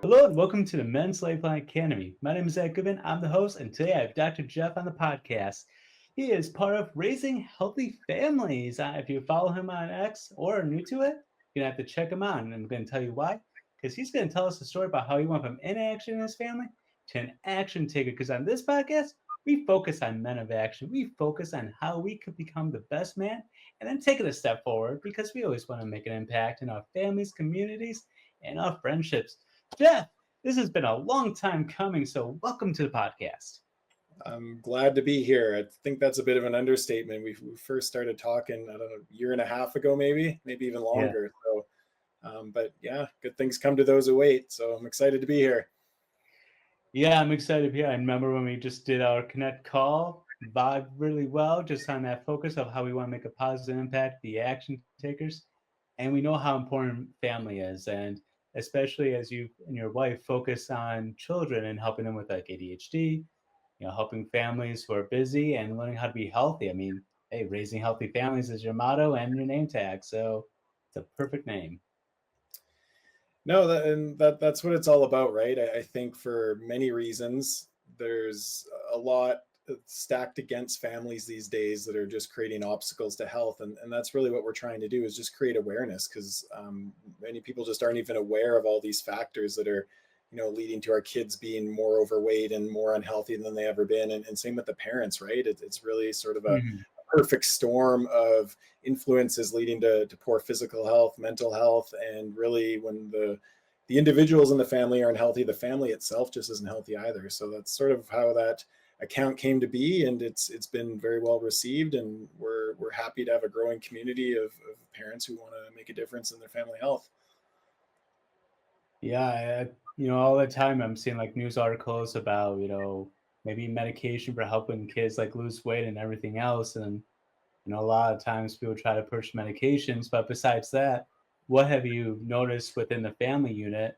Hello and welcome to the Men's Lifeline Academy. My name is Zach Goodman. I'm the host, and today I have Dr. Jeff on the podcast. He is part of Raising Healthy Families. If you follow him on X or are new to it, you're going to have to check him out. And I'm going to tell you why. Because he's going to tell us a story about how he went from inaction in his family to an action taker. Because on this podcast, we focus on men of action. We focus on how we could become the best man and then take it a step forward because we always want to make an impact in our families, communities, and our friendships. Jeff, this has been a long time coming, so welcome to the podcast. I'm glad to be here. I think that's a bit of an understatement. We first started talking, I don't know, a year and a half ago, maybe even Yeah. longer. But yeah, good things come to those who wait. So I'm excited to be here. Yeah, I'm excited here. I remember when we just did our Connect call, vibed really well, just on that focus of how we want to make a positive impact, the action takers. And we know how important family is. And especially as you and your wife focus on children and helping them with like ADHD, helping families who are busy and learning how to be healthy. I mean, hey, raising healthy families is your motto and your name tag. So it's a perfect name. No, that's what it's all about, right? I think for many reasons, there's a lot stacked against families these days that are just creating obstacles to health, and that's really what we're trying to do is just create awareness because many people just aren't even aware of all these factors that are, leading to our kids being more overweight and more unhealthy than they ever been, and same with the parents, right? It's really sort of a Mhm. perfect storm of influences leading to poor physical health, mental health, and really when the individuals in the family aren't healthy, the family itself just isn't healthy either. So that's sort of how that account came to be, and it's been very well received, and we're happy to have a growing community of parents who want to make a difference in their family health. Yeah, all the time I'm seeing like news articles about, maybe medication for helping kids like lose weight and everything else. And, a lot of times people try to push medications. But besides that, what have you noticed within the family unit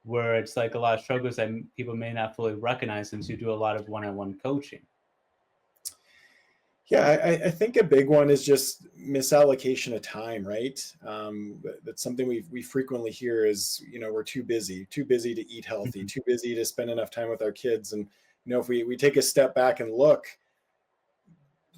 where it's like a lot of struggles that people may not fully recognize since you do a lot of one-on-one coaching? Yeah, I think a big one is just misallocation of time, right? That's something we frequently hear is, we're too busy to eat healthy, Mhm. too busy to spend enough time with our kids. And, if we take a step back and look,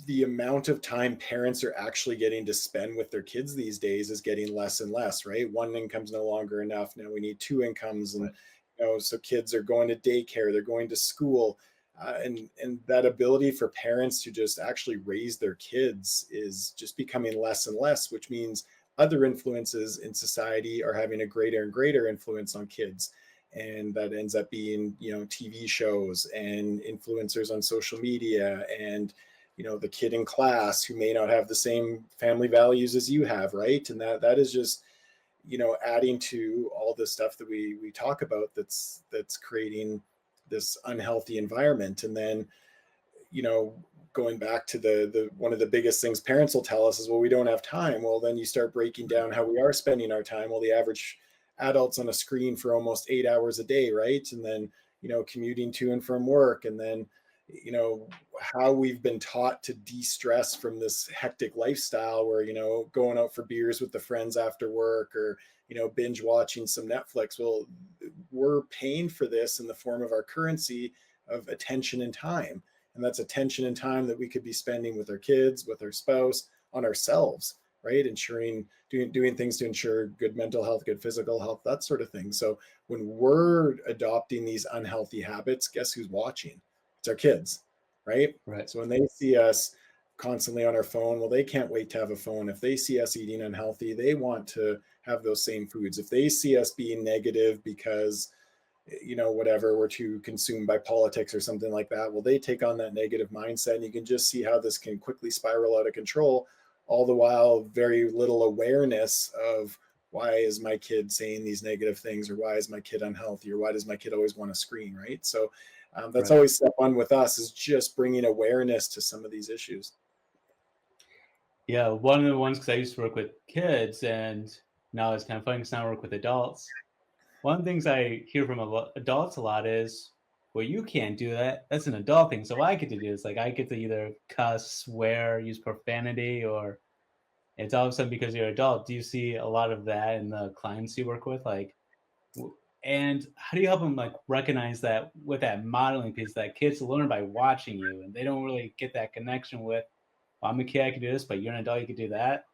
the amount of time parents are actually getting to spend with their kids these days is getting less and less, right? One income's no longer enough. Now we need two incomes. And, Right. so kids are going to daycare, they're going to school. And that ability for parents to just actually raise their kids is just becoming less and less, which means other influences in society are having a greater and greater influence on kids. And that ends up being, TV shows and influencers on social media and, the kid in class who may not have the same family values as you have, right? And that is just, adding to all the stuff that we talk about that's creating this unhealthy environment. And then, you know going back to the one of the biggest things parents will tell us is, well, we don't have time. Well, then you start breaking down how we are spending our time. Well, the average adult's on a screen for almost 8 hours a day, right? And then, commuting to and from work, and then, how we've been taught to de-stress from this hectic lifestyle where, going out for beers with the friends after work, or, binge watching some Netflix. Well, we're paying for this in the form of our currency of attention and time, and that's attention and time that we could be spending with our kids, with our spouse, on ourselves, right? Ensuring doing things to ensure good mental health, good physical health, that sort of thing. So when we're adopting these unhealthy habits, guess who's watching? It's our kids, right? Right. So when they see us constantly on our phone, well, they can't wait to have a phone. If they see us eating unhealthy, they want to have those same foods. If they see us being negative because, whatever, we're too consumed by politics or something like that, well, they take on that negative mindset, and you can just see how this can quickly spiral out of control, all the while very little awareness of, why is my kid saying these negative things, or why is my kid unhealthy, or why does my kid always want a screen, right? So that's Right. always step one with us, is just bringing awareness to some of these issues. Yeah, one of the ones because I used to work with kids, and now it's kind of funny because now I work with adults. One of the things I hear from adults a lot is, well, you can't do that. That's an adult thing. So I get to do is like I get to either cuss, swear, use profanity, or it's all of a sudden because you're an adult. Do you see a lot of that in the clients you work with? Like, And how do you help them like recognize that with that modeling piece that kids learn by watching you and they don't really get that connection with, well, I'm a kid, I can do this, but you're an adult, you can do that.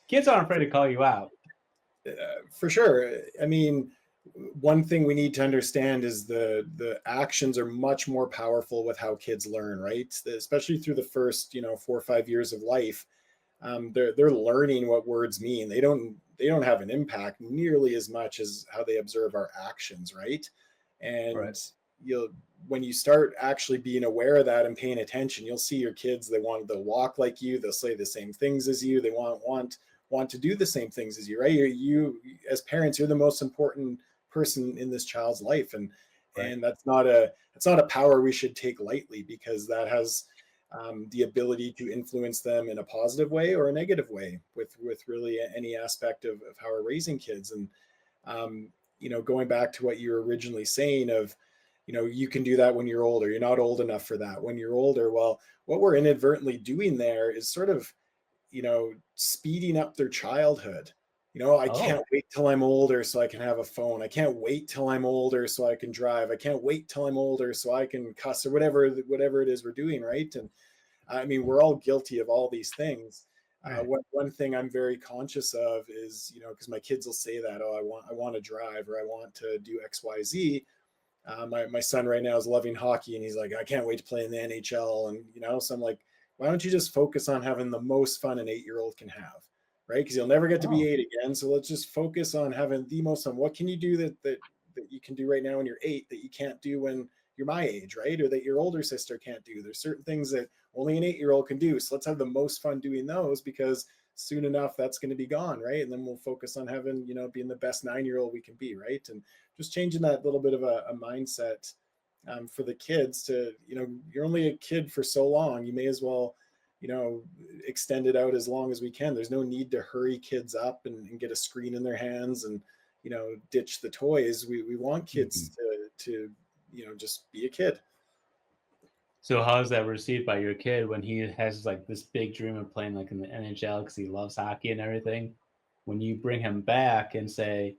Kids aren't afraid to call you out. For sure. I mean, one thing we need to understand is the actions are much more powerful with how kids learn, right? Especially through the first 4 or 5 years of life. They're learning what words mean. They don't have an impact nearly as much as how they observe our actions, right? Right. And you'll when you start actually being aware of that and paying attention, you'll see your kids. They'll walk like you. They'll say the same things as you. They want to do the same things as you, right? You as parents, you're the most important person in this child's life, and Right. that's not a power we should take lightly, because that has the ability to influence them in a positive way or a negative way with really any aspect of how we're raising kids. And going back to what you were originally saying of, you can do that when you're older. You're not old enough for that when you're older. Well, what we're inadvertently doing there is sort of, speeding up their childhood. I Oh, can't wait till I'm older so I can have a phone. I can't wait till I'm older so I can drive. I can't wait till I'm older so I can cuss, or whatever it is we're doing, right? And I mean, we're all guilty of all these things. right. One thing I'm very conscious of is, because my kids will say that, oh, I want to drive, or I want to do XYZ. My son right now is loving hockey, and he's like, I can't wait to play in the NHL. And, so I'm like, why don't you just focus on having the most fun an 8-year-old can have, right? Because you'll never get to be Oh, 8 again. So let's just focus on having the most fun. What can you do that you can do right now when you're 8 that you can't do when you're my age, right? Or that your older sister can't do? There's certain things that only an 8-year-old can do. So let's have the most fun doing those, because soon enough that's going to be gone, right? And then we'll focus on having, being the best 9-year-old we can be, right? And just changing that little bit of a mindset for the kids to, you're only a kid for so long. You may as well, extend it out as long as we can. There's no need to hurry kids up and get a screen in their hands and, ditch the toys. We want kids mhm. to, just be a kid. So how is that received by your kid when he has like this big dream of playing like in the NHL because he loves hockey and everything? When you bring him back and say,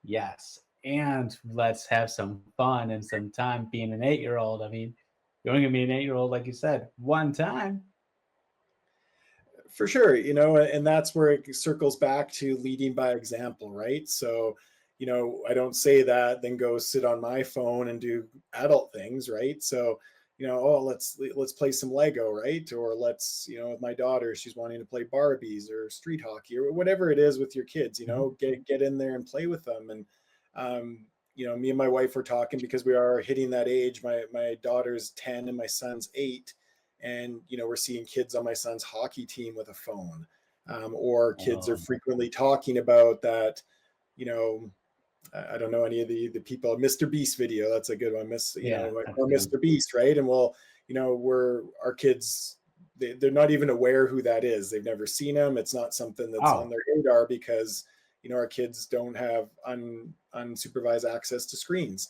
yes, and let's have some fun and some time being an 8-year-old. I mean, you're only gonna be an 8-year-old, like you said, one time. For sure, and that's where it circles back to leading by example, right? So, I don't say that then go sit on my phone and do adult things, right? So, oh, let's play some Lego, right? Or let's, with my daughter, she's wanting to play Barbies or street hockey or whatever it is with your kids, Mhm. get in there and play with them. And me and my wife were talking, because we are hitting that age. My daughter's 10 and my son's 8, and we're seeing kids on my son's hockey team with a phone, or kids are Oh, frequently talking about that. you know I don't know any of the people. Mr. Beast video, that's a good one. yeah, that's Or a good one. Mr. Beast, right? And well, we're our kids. They're not even aware who that is. They've never seen him. It's not something that's on Oh, their radar, because our kids don't have unsupervised access to screens.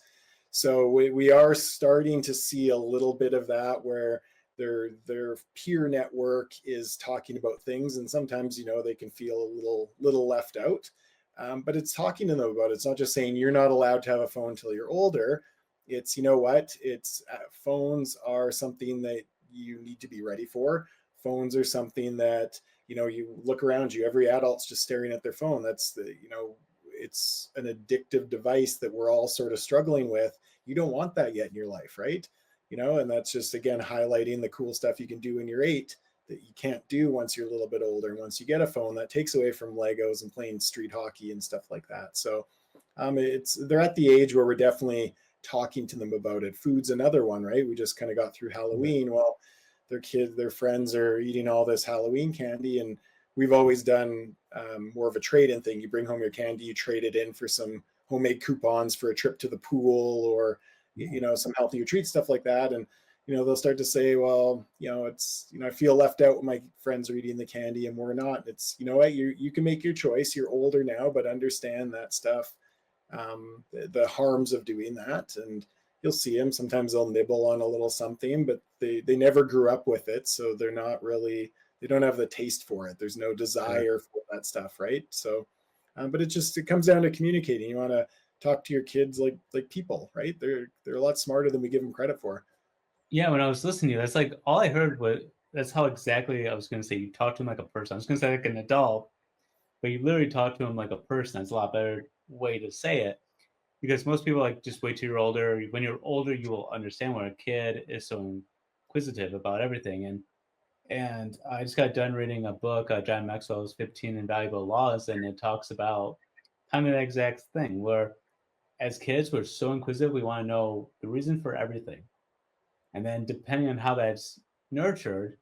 So we are starting to see a little bit of that, where their peer network is talking about things, and sometimes they can feel a little left out. But it's talking to them about it. It's not just saying you're not allowed to have a phone until you're older. It's, what, it's phones are something that you need to be ready for. Phones are something that, you look around you, every adult's just staring at their phone. That's it's an addictive device that we're all sort of struggling with. You don't want that yet in your life, right? And that's just, again, highlighting the cool stuff you can do when you're 8 that you can't do once you're a little bit older. And once you get a phone, that takes away from Legos and playing street hockey and stuff like that. So they're at the age where we're definitely talking to them about it. Food's another one, right? We just kind of got through right. Halloween. Well, their friends are eating all this Halloween candy, and we've always done more of a trade-in thing. You bring home your candy, you trade it in for some homemade coupons for a trip to the pool, or Oh, some healthier treats, stuff like that. And they'll start to say, well, it's, I feel left out when my friends are eating the candy and we're not. It's, what, you can make your choice. You're older now, but understand that stuff, the harms of doing that. And you'll see them. Sometimes they'll nibble on a little something, but they never grew up with it. So they don't have the taste for it. There's no sure. desire for that stuff. Right. So, but it comes down to communicating. You want to talk to your kids like people, right? They're a lot smarter than we give them credit for. Yeah, when I was listening to you, that's like all I heard was that's how exactly I was going to say you talk to him like a person. I was going to say like an adult, but you literally talk to him like a person. That's a lot better way to say it because most people like just wait till you're older. When you're older, you will understand when a kid is so inquisitive about everything. And I just got done reading a book, John Maxwell's 15 Invaluable Laws, and it talks about kind of the exact thing where as kids, we're so inquisitive, we want to know the reason for everything. And then depending on how that's nurtured,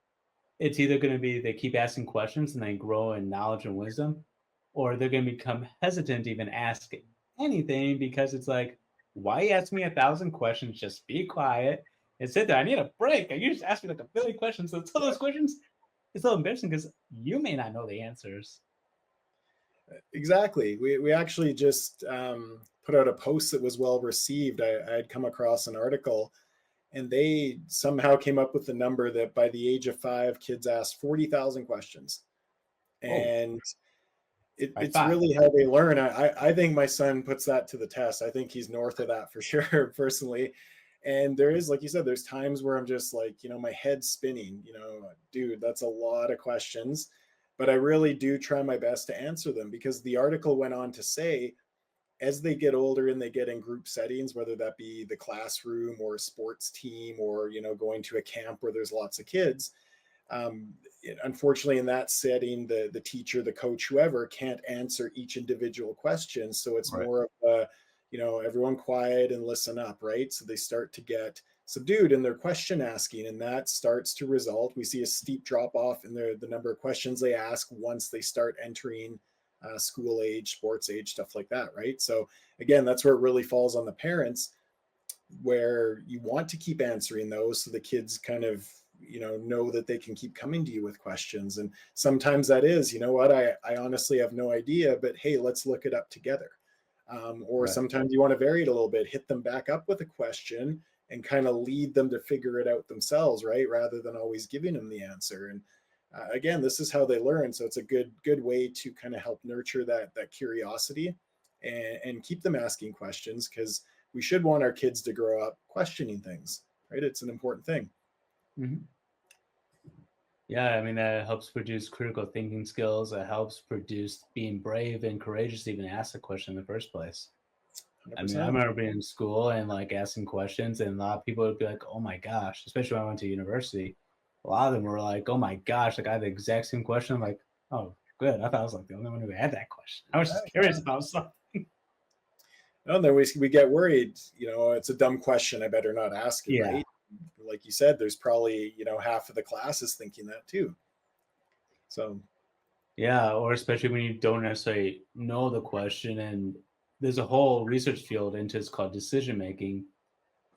it's either going to be they keep asking questions and they grow in knowledge and wisdom, or they're going to become hesitant to even asking anything because it's like, why you ask me 1,000 questions? Just be quiet and sit there. I need a break. You just asked me like a billion questions. So some of those questions, it's a little embarrassing because you may not know the answers. Exactly. We actually just put out a post that was well received. I had come across an article, and they somehow came up with the number that by the age of 5, kids asked 40,000 questions. Oh, And by it's five. really how they learn. I think my son puts that to the test. I think he's north of that for sure, personally. And there is, like you said, there's times where I'm just like, my head's spinning, dude, that's a lot of questions. But I really do try my best to answer them, because the article went on to say, as they get older and they get in group settings, whether that be the classroom or a sports team or, going to a camp where there's lots of kids, um, unfortunately in that setting, the teacher, the coach, whoever, can't answer each individual question. So it's Right. more of a, everyone quiet and listen up, right? So they start to get subdued in their question asking, and that starts to result, we see a steep drop off in the number of questions they ask once they start entering school age, sports age, stuff like that, right? So again, that's where it really falls on the parents, where you want to keep answering those so the kids kind of know that they can keep coming to you with questions. And sometimes that is, what, I honestly have no idea, but hey, let's look it up together. Or Right. sometimes you want to vary it a little bit, hit them back up with a question and kind of lead them to figure it out themselves, right, rather than always giving them the answer. And again, this is how they learn, so it's a good way to kind of help nurture that curiosity, and keep them asking questions, because we should want our kids to grow up questioning things, right? It's an important thing. Mhm. Yeah, I mean, that helps produce critical thinking skills. It helps produce being brave and courageous to even ask a question in the first place. I mean, I 100%. remember being in school and like asking questions, and a lot of people would be like, "Oh my gosh!" Especially when I went to university, a lot of them were like, "Oh my gosh!" Like I had the exact same question. I'm like, "Oh, good." I thought I was like the only one who had that question. I was just curious about something. And then we get worried, it's a dumb question, I better not ask it, Yeah, right? Like you said, there's probably, half of the class is thinking that too. So yeah, or especially when you don't necessarily know the question, and there's a whole research field into it's called decision making,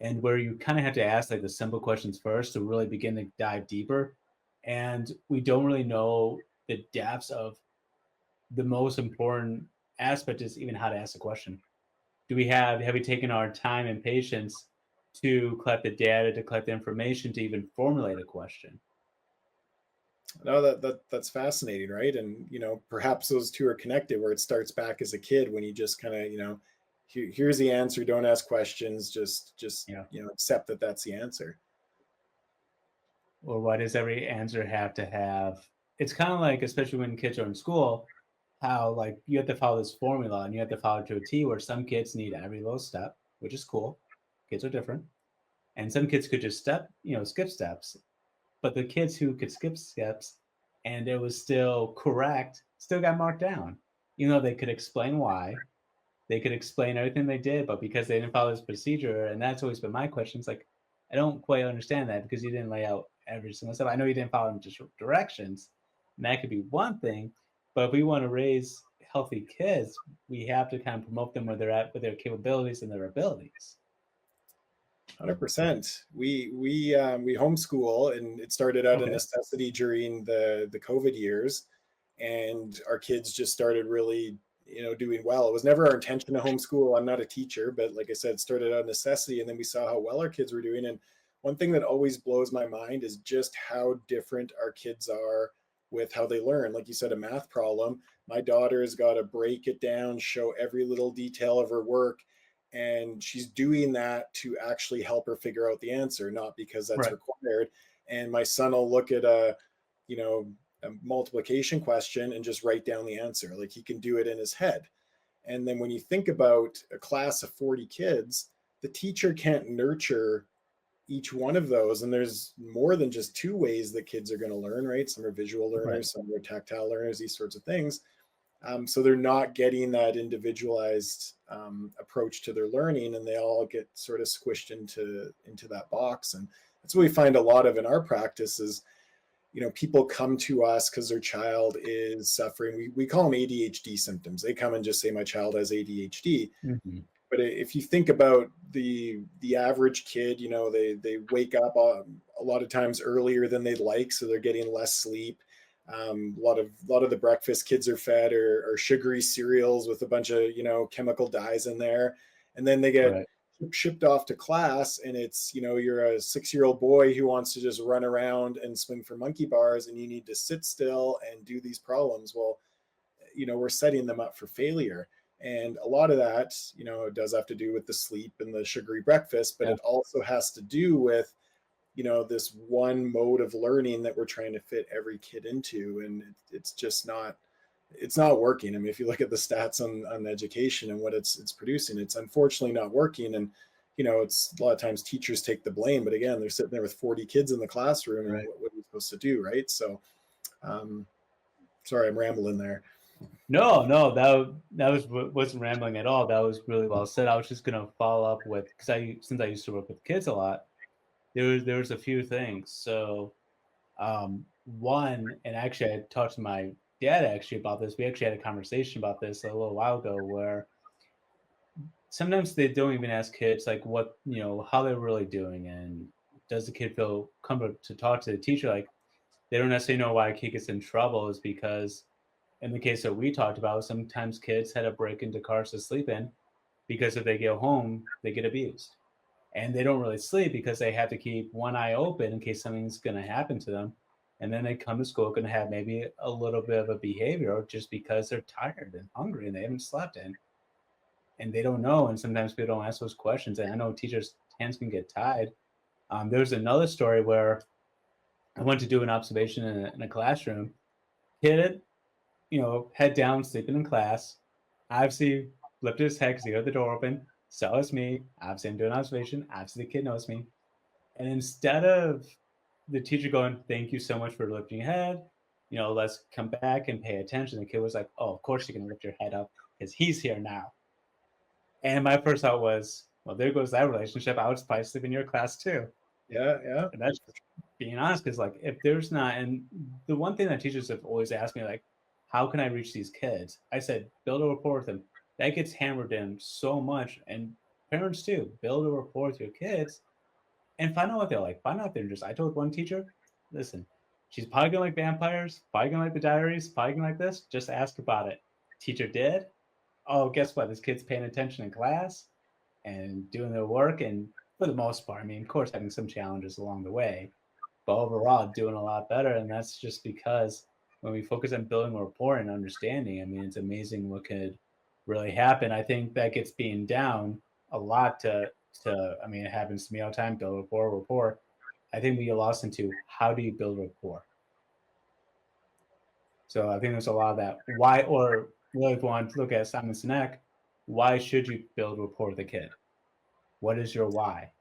and where you kind of have to ask like the simple questions first to really begin to dive deeper. And we don't really know the depths of the most important aspect is even how to ask a question. Have we taken our time and patience to collect the data, to collect the information, to even formulate a question? no, that's fascinating, right? And perhaps those two are connected, where it starts back as a kid, when you just kind of, here's the answer, don't ask questions, just Yeah. accept that that's the answer. Or why does every answer have to have it's kind of like, especially when kids are in school, how like you have to follow this formula and you have to follow it to a T where some kids need every little step, which is cool. Kids are different. And some kids could just skip steps. But the kids who could skip steps and it was still correct still got marked down. They could explain why, they could explain everything they did, but because they didn't follow this procedure, and that's always been my question. It's like, I don't quite understand that because you didn't lay out every single step. I know you didn't follow just directions, and that could be one thing. But if we want to raise healthy kids, we have to kind of promote them where they're at with their capabilities and their abilities. 100%. We homeschool, and it started out a Okay. necessity during the COVID years, and our kids just started really, doing well. It was never our intention to homeschool. I'm not a teacher, but like I said, it started out of necessity, and then we saw how well our kids were doing. And one thing that always blows my mind is just how different our kids are with how they learn. Like you said, a math problem, my daughter's got to break it down, show every little detail of her work, and she's doing that to actually help her figure out the answer, not because that's Right. required. And my son will look at a multiplication question and just write down the answer. Like he can do it in his head. And then when you think about a class of 40 kids, the teacher can't nurture each one of those. And there's more than just two ways that kids are going to learn, right? Some are visual learners, Right. some are tactile learners, these sorts of things. So they're not getting that individualized approach to their learning, and they all get sort of squished into that box. And that's what we find a lot of in our practice is, people come to us because their child is suffering. We call them ADHD symptoms. They come and just say, my child has ADHD. Mm-hmm. But if you think about the average kid, they wake up a lot of times earlier than they'd like, so they're getting less sleep. A lot of the breakfast kids are fed are sugary cereals with a bunch of chemical dyes in there, and then they get Right. shipped off to class, and it's you're a 6-year-old boy who wants to just run around and swing for monkey bars, and you need to sit still and do these problems. Well, we're setting them up for failure. And a lot of that, it does have to do with the sleep and the sugary breakfast, but Yeah. it also has to do with, this one mode of learning that we're trying to fit every kid into. And it's just it's not working. I mean, if you look at the stats on education and what it's producing, it's unfortunately not working. And, it's a lot of times teachers take the blame, but again, they're sitting there with 40 kids in the classroom, and Right. what are we supposed to do? Right. So, sorry, I'm rambling there. No, that wasn't rambling at all. That was really well said. I was just gonna follow up with, because since I used to work with kids a lot, there was a few things. So one, and actually I talked to my dad actually about this. We actually had a conversation about this a little while ago, where sometimes they don't even ask kids like what, how they're really doing, and does the kid feel comfortable to talk to the teacher. Like they don't necessarily know why a kid gets in trouble, is because in the case that we talked about, sometimes kids had to break into cars to sleep in, because if they go home, they get abused. And they don't really sleep because they have to keep one eye open in case something's going to happen to them. And then they come to school going to have maybe a little bit of a behavior just because they're tired and hungry and they haven't slept in. And they don't know. And sometimes people don't ask those questions. And I know teachers' hands can get tied. There's another story where I went to do an observation in a classroom. Kid, head down, sleeping in class. Obviously, lifted his head because he heard the door open. So it's me. Obviously, I'm doing an observation. Obviously, the kid knows me. And instead of the teacher going, "Thank you so much for lifting your head, let's come back and pay attention," the kid was like, "Oh, of course you're going to lift your head up because he's here now." And my first thought was, well, there goes that relationship. I would probably sleep in your class too. Yeah. Yeah. And that's being honest, because like if there's not, and the one thing that teachers have always asked me, like, how can I reach these kids? I said, build a rapport with them. That gets hammered in so much, and parents too. Build a rapport with your kids and find out what they're like. Find out their interests. I told one teacher, listen, she's probably gonna like vampires, probably gonna like the diaries, probably gonna like this. Just ask about it. Teacher did. Oh, guess what? This kid's paying attention in class and doing their work, and for the most part, I mean, of course, having some challenges along the way, but overall doing a lot better. And that's just because when we focus on building rapport and understanding, I mean, it's amazing what could really happen. I think that gets beaten down a lot I mean, it happens to me all the time. Build rapport. I think we get lost into how do you build rapport. So I think there's a lot of that. Why, or really, if we want to look at Simon Sinek, why should you build rapport with a kid? What is your why?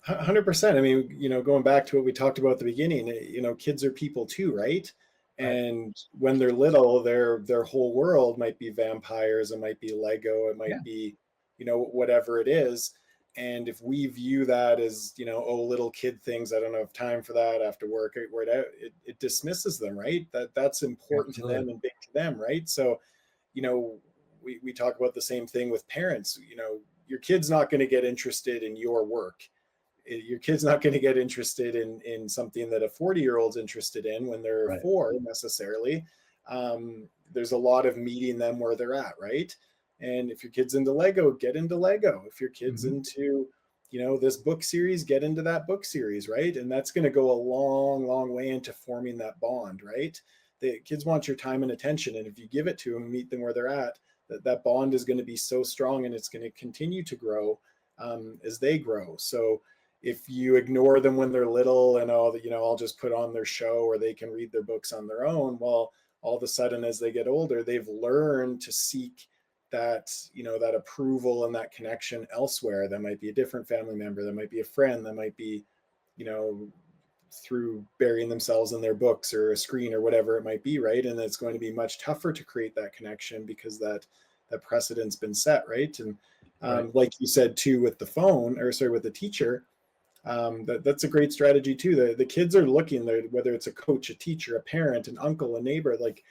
100%. I mean, going back to what we talked about at the beginning, kids are people too, right? Right. And when they're little, their whole world might be vampires, it might be Lego, it Yeah. might be, whatever it is. And if we view that as, oh, little kid things, I don't have time for that after work, it dismisses them, right? That's important to them Absolutely. and big to them, right? So, we talk about the same thing with parents. Your kid's not going to get interested in your work. Your kid's not going to get interested in something that a 40-year-old's interested in when they're Right. 4 necessarily. There's a lot of meeting them where they're at, right? And if your kid's into Lego, get into Lego. If your kid's Mhm. into this book series, get into that book series, right? And that's going to go a long, long way into forming that bond, right? The kids want your time and attention. And if you give it to them, meet them where they're at, that bond is going to be so strong, and it's going to continue to grow as they grow. So if you ignore them when they're little and, I'll just put on their show, or they can read their books on their own, well, all of a sudden, as they get older, they've learned to seek that, that approval and that connection elsewhere. That might be a different family member, that might be a friend, that might be, through burying themselves in their books or a screen or whatever it might be, right? And it's going to be much tougher to create that connection because that precedent's been set, right? And Right. like you said too, with the phone, or sorry, with the teacher, that's a great strategy too. The kids are looking there, whether it's a coach, a teacher, a parent, an uncle, a neighbor, like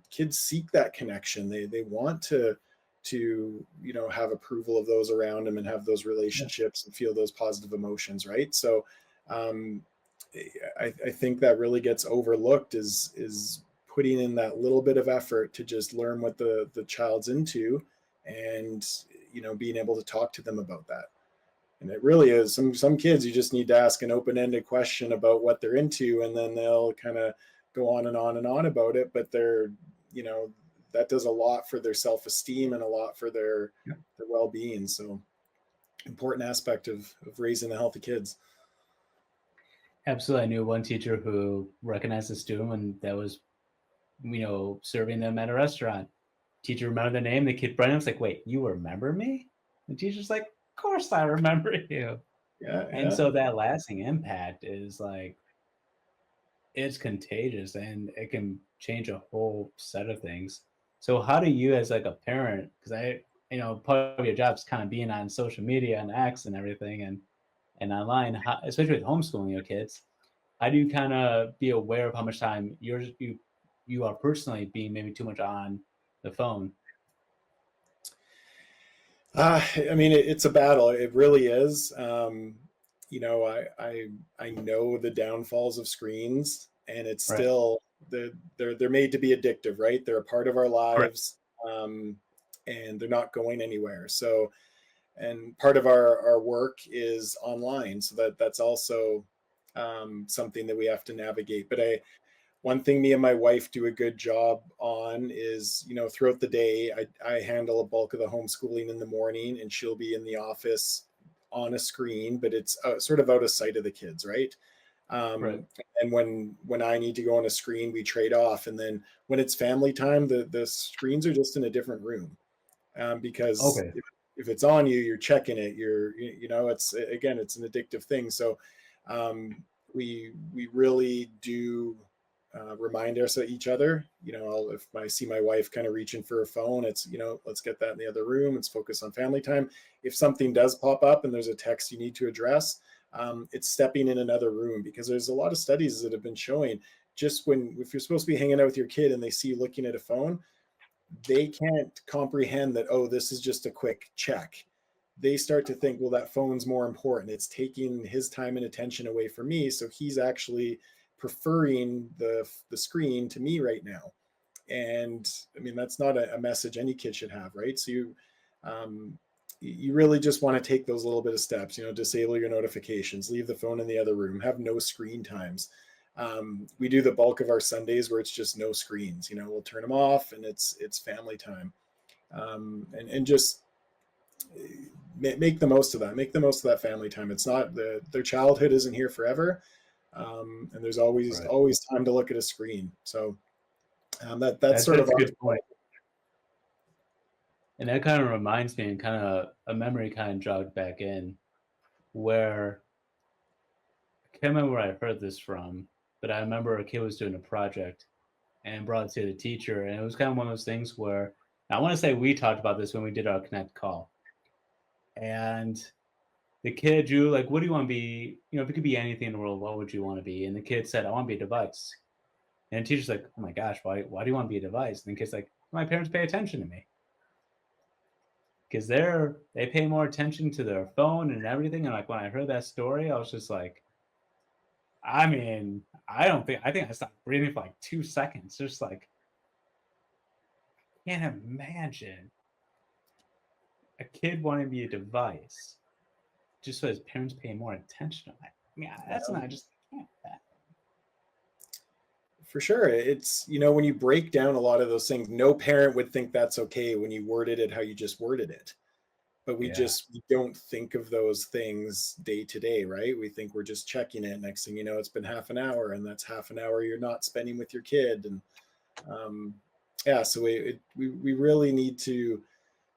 kids seek that connection. They want to have approval of those around them and have those relationships and feel those positive emotions, right? So I think that really gets overlooked, is putting in that little bit of effort to just learn what the child's into, and being able to talk to them about that. And it really is, some kids, you just need to ask an open-ended question about what they're into, and then they'll kind of go on and on and on about it. But they're, that does a lot for their self-esteem and a lot for their well-being. So important aspect of raising the healthy kids. Absolutely. I knew one teacher who recognized a student when that was, serving them at a restaurant. Teacher remembered the name. The kid Brennan was like, "Wait, you remember me?" The teacher's like, "Of course I remember you." And so that lasting impact is like, it's contagious, and it can change a whole set of things. So how do you, as like a parent, because part of your job is kind of being on social media and X and everything, and online, especially with homeschooling your kids, how do you kind of be aware of how much time you are personally being maybe too much on the phone? I mean, it's a battle. It really is. I know the downfalls of screens, and it's Right. still, they're made to be addictive, right? They're a part of our Correct. lives, and they're not going anywhere. So, and part of our work is online, so that's also something that we have to navigate. But one thing me and my wife do a good job on is, throughout the day, I handle a bulk of the homeschooling in the morning, and she'll be in the office on a screen, but it's sort of out of sight of the kids, right? Right. And when I need to go on a screen, we trade off. And then when it's family time, the screens are just in a different room, because Okay. if it's on you, you're checking it. It's, again, it's an addictive thing. So we really do remind us of each other. If I see my wife kind of reaching for her phone, it's, let's get that in the other room. Let's focus on family time. If something does pop up and there's a text you need to address, it's stepping in another room, because there's a lot of studies that have been showing, just if you're supposed to be hanging out with your kid and they see you looking at a phone, they can't comprehend that, oh, this is just a quick check. They start to think, well, that phone's more important. It's taking his time and attention away from me. So he's actually preferring the screen to me right now. And I mean, that's not a message any kid should have, right? So you really just want to take those little bit of steps, disable your notifications, leave the phone in the other room, have no screen times. We do the bulk of our Sundays where it's just no screens. We'll turn them off, and it's family time, and just make the most of that. Make the most of that family time. It's not their childhood isn't here forever, and there's always Right. always time to look at a screen. So that's sort of That's a our. good point. And that kind of reminds me, and kind of a memory kind of jogged back in, where I can't remember where I heard this from, but I remember a kid was doing a project and brought it to the teacher, and it was kind of one of those things where I want to say we talked about this when we did our Connect call, and the kid drew like, "What do you want to be? If you could be anything in the world, what would you want to be?" And the kid said, "I want to be a device." And the teacher's like, "Oh my gosh, why do you want to be a device?" And the kid's like, "My parents pay attention to me." Because they pay more attention to their phone and everything. And like when I heard that story, I was just like, I mean, I think I stopped breathing for like 2 seconds. Just like, can't imagine a kid wanting to be a device. just so his parents pay more attention to that. I mean, that's Yeah, not just can't that. for sure. It's, when you break down a lot of those things, no parent would think that's okay when you worded it how you just worded it. But Yeah, we don't think of those things day to day, right? We think we're just checking it. Next thing you know, it's been half an hour, and that's half an hour you're not spending with your kid. And um, yeah, so we really need to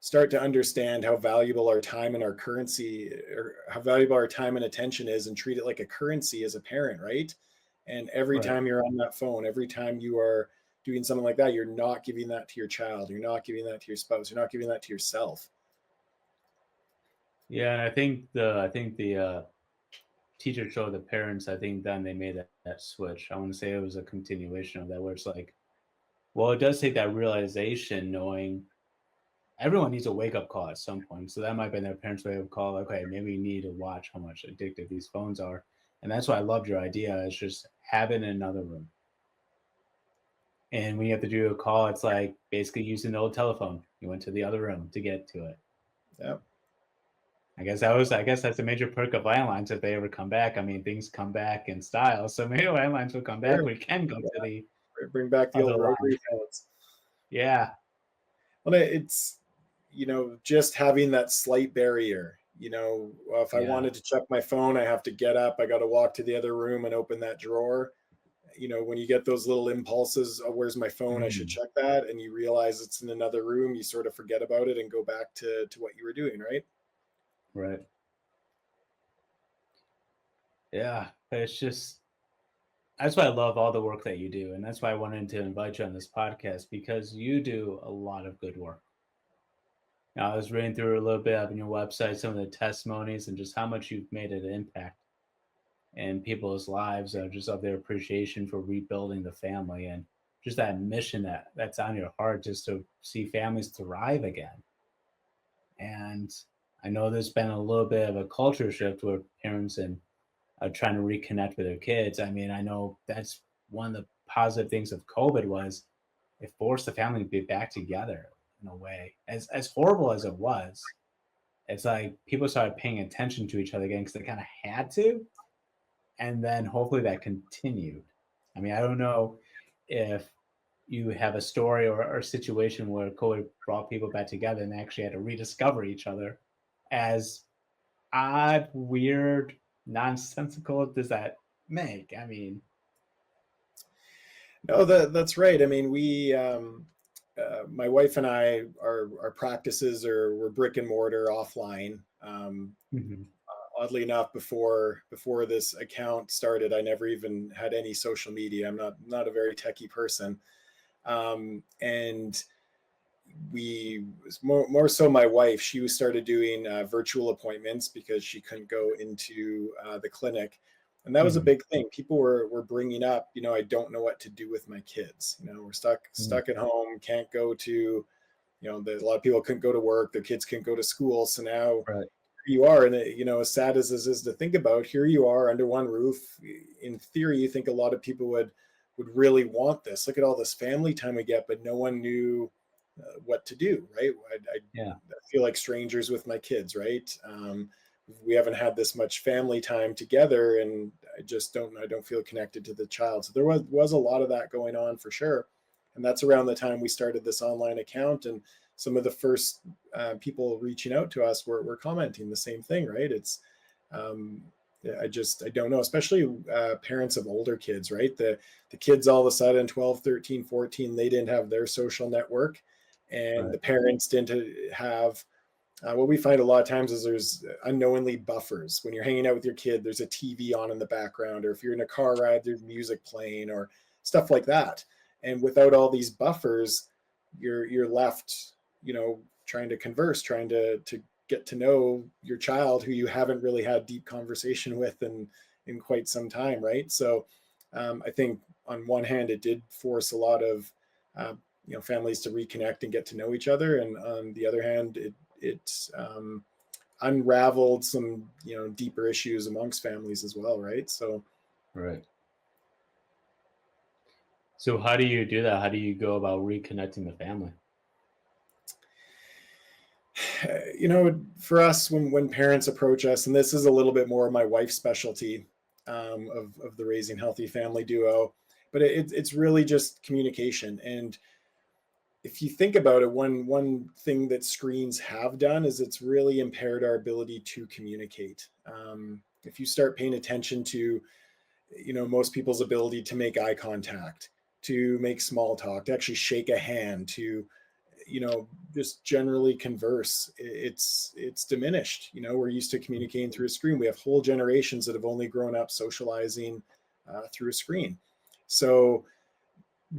start to understand how valuable our time and our currency, or how valuable our time and attention is, and treat it like a currency as a parent, right? And every right. time you're on that phone, every time you are doing something like that, you're not giving that to your child, you're not giving that to your spouse, you're not giving that to yourself. Yeah, and I think the teacher showed the parents. I think then they made that switch. I want to say it was a continuation of that, where it's like, well, it does take that realization, knowing everyone needs a wake up call at some point. So that might have been their parents' wake up call. Okay, maybe we need to watch how much addictive these phones are. And that's why I loved your idea. It's just have it in another room. And when you have to do a call, it's like basically using the old telephone. You went to the other room to get to it. Yeah, I guess that's a major perk of landlines if they ever come back. I mean, things come back in style. So maybe landlines will come back. sure. We can go to Yeah, the bring back the other old line. rotary phones. Yeah. Well, it's, just having that slight barrier. If I Yeah. wanted to check my phone, I have to get up, I got to walk to the other room and open that drawer. When you get those little impulses, oh, where's my phone? I should Mhm. check that. And you realize it's in another room, you sort of forget about it and go back to what you were doing, right? Right. Yeah. It's just, that's why I love all the work that you do. And that's why I wanted to invite you on this podcast because you do a lot of good work. Now, I was reading through a little bit on your website, some of the testimonies and just how much you've made an impact in people's lives, just of their appreciation for rebuilding the family and just that mission that's on your heart, just to see families thrive again. And I know there's been a little bit of a culture shift where parents and trying to reconnect with their kids. I mean, I know that's one of the positive things of COVID was it forced the family to be back together in a way. As horrible as it was, it's like people started paying attention to each other again because they kind of had to, and then hopefully that continued. I mean, I don't know if you have a story or a situation where COVID brought people back together and they actually had to rediscover each other. As odd, weird, nonsensical does that make? I mean, No, that's right. I mean, my wife and I, our practices were brick and mortar offline. mhm, Oddly enough, before this account started, I never even had any social media. I'm not a very techie person, and we more so my wife. She started doing virtual appointments because she couldn't go into the clinic, and that was a mhm, big thing. People were bringing up, I don't know what to do with my kids. We're mm, stuck at home, can't go to, a lot of people couldn't go to work, their kids couldn't go to school, so now right, you are, and as sad as this is to think about, here you are under one roof. In theory, you think a lot of people would really want this. Look at all this family time we get, but no one knew what to do, right? yeah, I feel like strangers with my kids, right? We haven't had this much family time together, and I don't feel connected to the child. So there was a lot of that going on for sure, and that's around the time we started this online account. And some of the first people reaching out to us were commenting the same thing, right? It's um, I don't know, especially parents of older kids, right? The kids all of a sudden 12, 13, 14, they didn't have their social network, and right, the parents didn't have what we find a lot of times is there's unknowingly buffers. When you're hanging out with your kid, there's a TV on in the background, or if you're in a car ride, there's music playing or stuff like that. And without all these buffers, you're left, trying to converse, trying to get to know your child who you haven't really had deep conversation with in quite some time, right? So I think on one hand, it did force a lot of uh, families to reconnect and get to know each other, and on the other hand, it unraveled some deeper issues amongst families as well, right? So right. So how do you do that? How do you go about reconnecting the family? For us, when parents approach us, and this is a little bit more of my wife's specialty, of the Raising Healthy Family duo, but it's really just communication. And if you think about it, one thing that screens have done is it's really impaired our ability to communicate. If you start paying attention to, most people's ability to make eye contact, to make small talk, to actually shake a hand, to just generally converse, it's diminished. We're used to communicating through a screen. We have whole generations that have only grown up socializing through a screen. So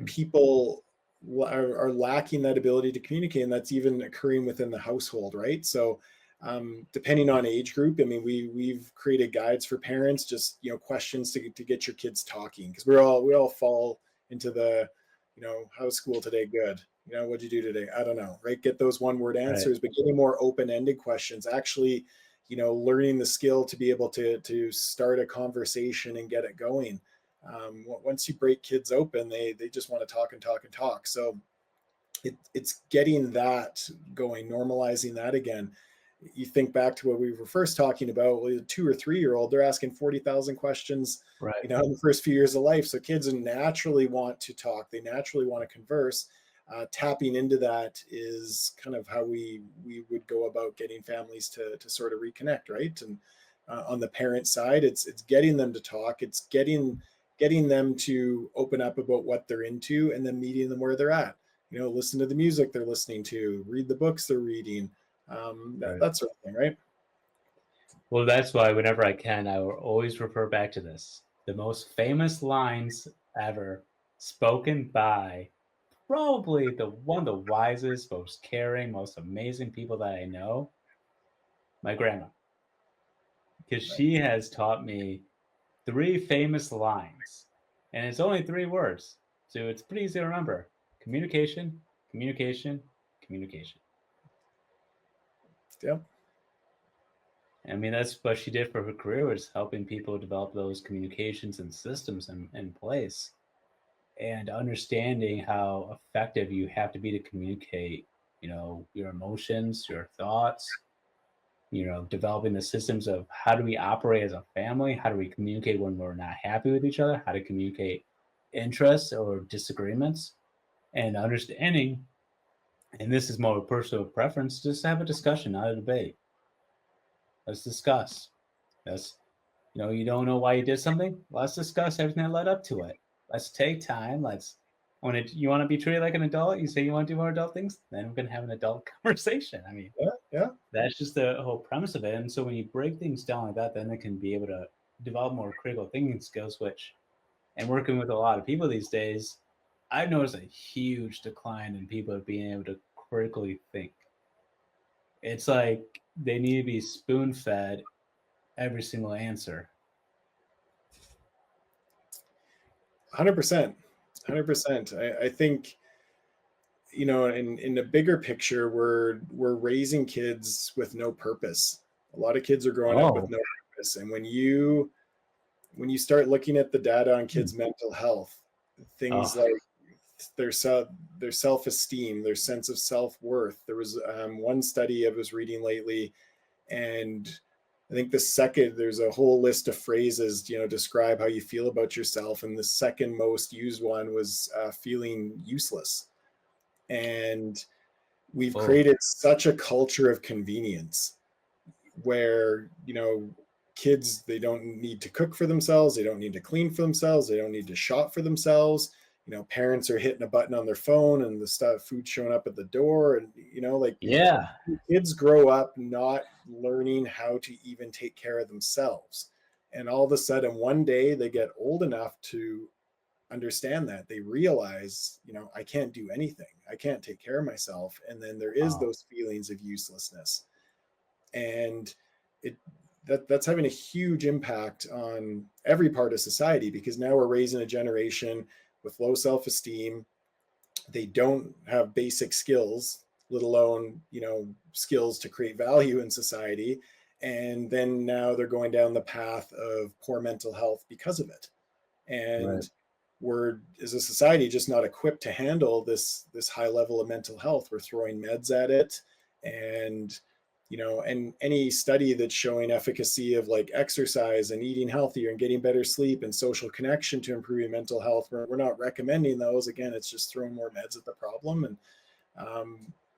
people are lacking that ability to communicate, and that's even occurring within the household, right? So depending on age group, I mean, we've created guides for parents, just questions to get your kids talking, because we all fall into the how's school today? Good. What'd you do today? I don't know, right? Get those one word answers, Right. but getting more open-ended questions, actually, learning the skill to be able to start a conversation and get it going. Once you break kids open, they just want to talk and talk and talk. So it's getting that going, normalizing that again. You think back to what we were first talking about, a 2 or 3 year old, they're asking 40,000 questions, Right. in the first few years of life. So kids naturally want to talk. They naturally want to converse. Tapping into that is kind of how we would go about getting families to sort of reconnect, right? And on the parent side, it's getting them to talk. It's getting them to open up about what they're into, and then meeting them where they're at. Listen to the music they're listening to, read the books they're reading, Right. that sort of thing, right? Well, that's why whenever I can, I will always refer back to this. The most famous lines ever spoken by probably the one of the wisest, most caring, most amazing people that I know, my grandma. Because Right. she has taught me three famous lines. And it's only three words. So it's pretty easy to remember. Communication, communication, communication. Yep. I mean, that's what she did for her career, was helping people develop those communications and systems in place, and understanding how effective you have to be to communicate, your emotions, your thoughts, developing the systems of how do we operate as a family? How do we communicate when we're not happy with each other? How to communicate interests or disagreements, and understanding, and this is more of a personal preference, just have a discussion, not a debate. Let's discuss. Let's you don't know why you did something? Let's discuss everything that led up to it. Let's take time. You want to be treated like an adult, you say you want to do more adult things, then we're going to have an adult conversation. I mean, Yeah. Yeah. that's just the whole premise of it. And so when you break things down like that, then they can be able to develop more critical thinking skills, which, and working with a lot of people these days, I've noticed a huge decline in people being able to critically think. It's like they need to be spoon fed every single answer. 100%. 100%. I think, in the bigger picture, we're raising kids with no purpose. A lot of kids are growing up with Oh, no purpose. And when you start looking at the data on kids' mental health, things oh, like their self-esteem, their sense of self-worth. There was one study I was reading lately, and I think there's a whole list of phrases, describe how you feel about yourself. And the second most used one was feeling useless. And we've oh, created such a culture of convenience where, kids, they don't need to cook for themselves. They don't need to clean for themselves. They don't need to shop for themselves. Parents are hitting a button on their phone and the stuff, food showing up at the door. And, like, yeah. kids grow up not learning how to even take care of themselves. And all of a sudden, one day they get old enough to understand that. They realize, I can't do anything. I can't take care of myself. And then there is Oh, those feelings of uselessness. And it that's having a huge impact on every part of society, because now we're raising a generation with low self-esteem. They don't have basic skills, let alone skills to create value in society. And then now they're going down the path of poor mental health because of it. right. And we're, as a society, just not equipped to handle this high level of mental health. We're throwing meds at it, And and any study that's showing efficacy of like exercise and eating healthier and getting better sleep and social connection to improving mental health, we're not recommending those. Again, it's just throwing more meds at the problem. And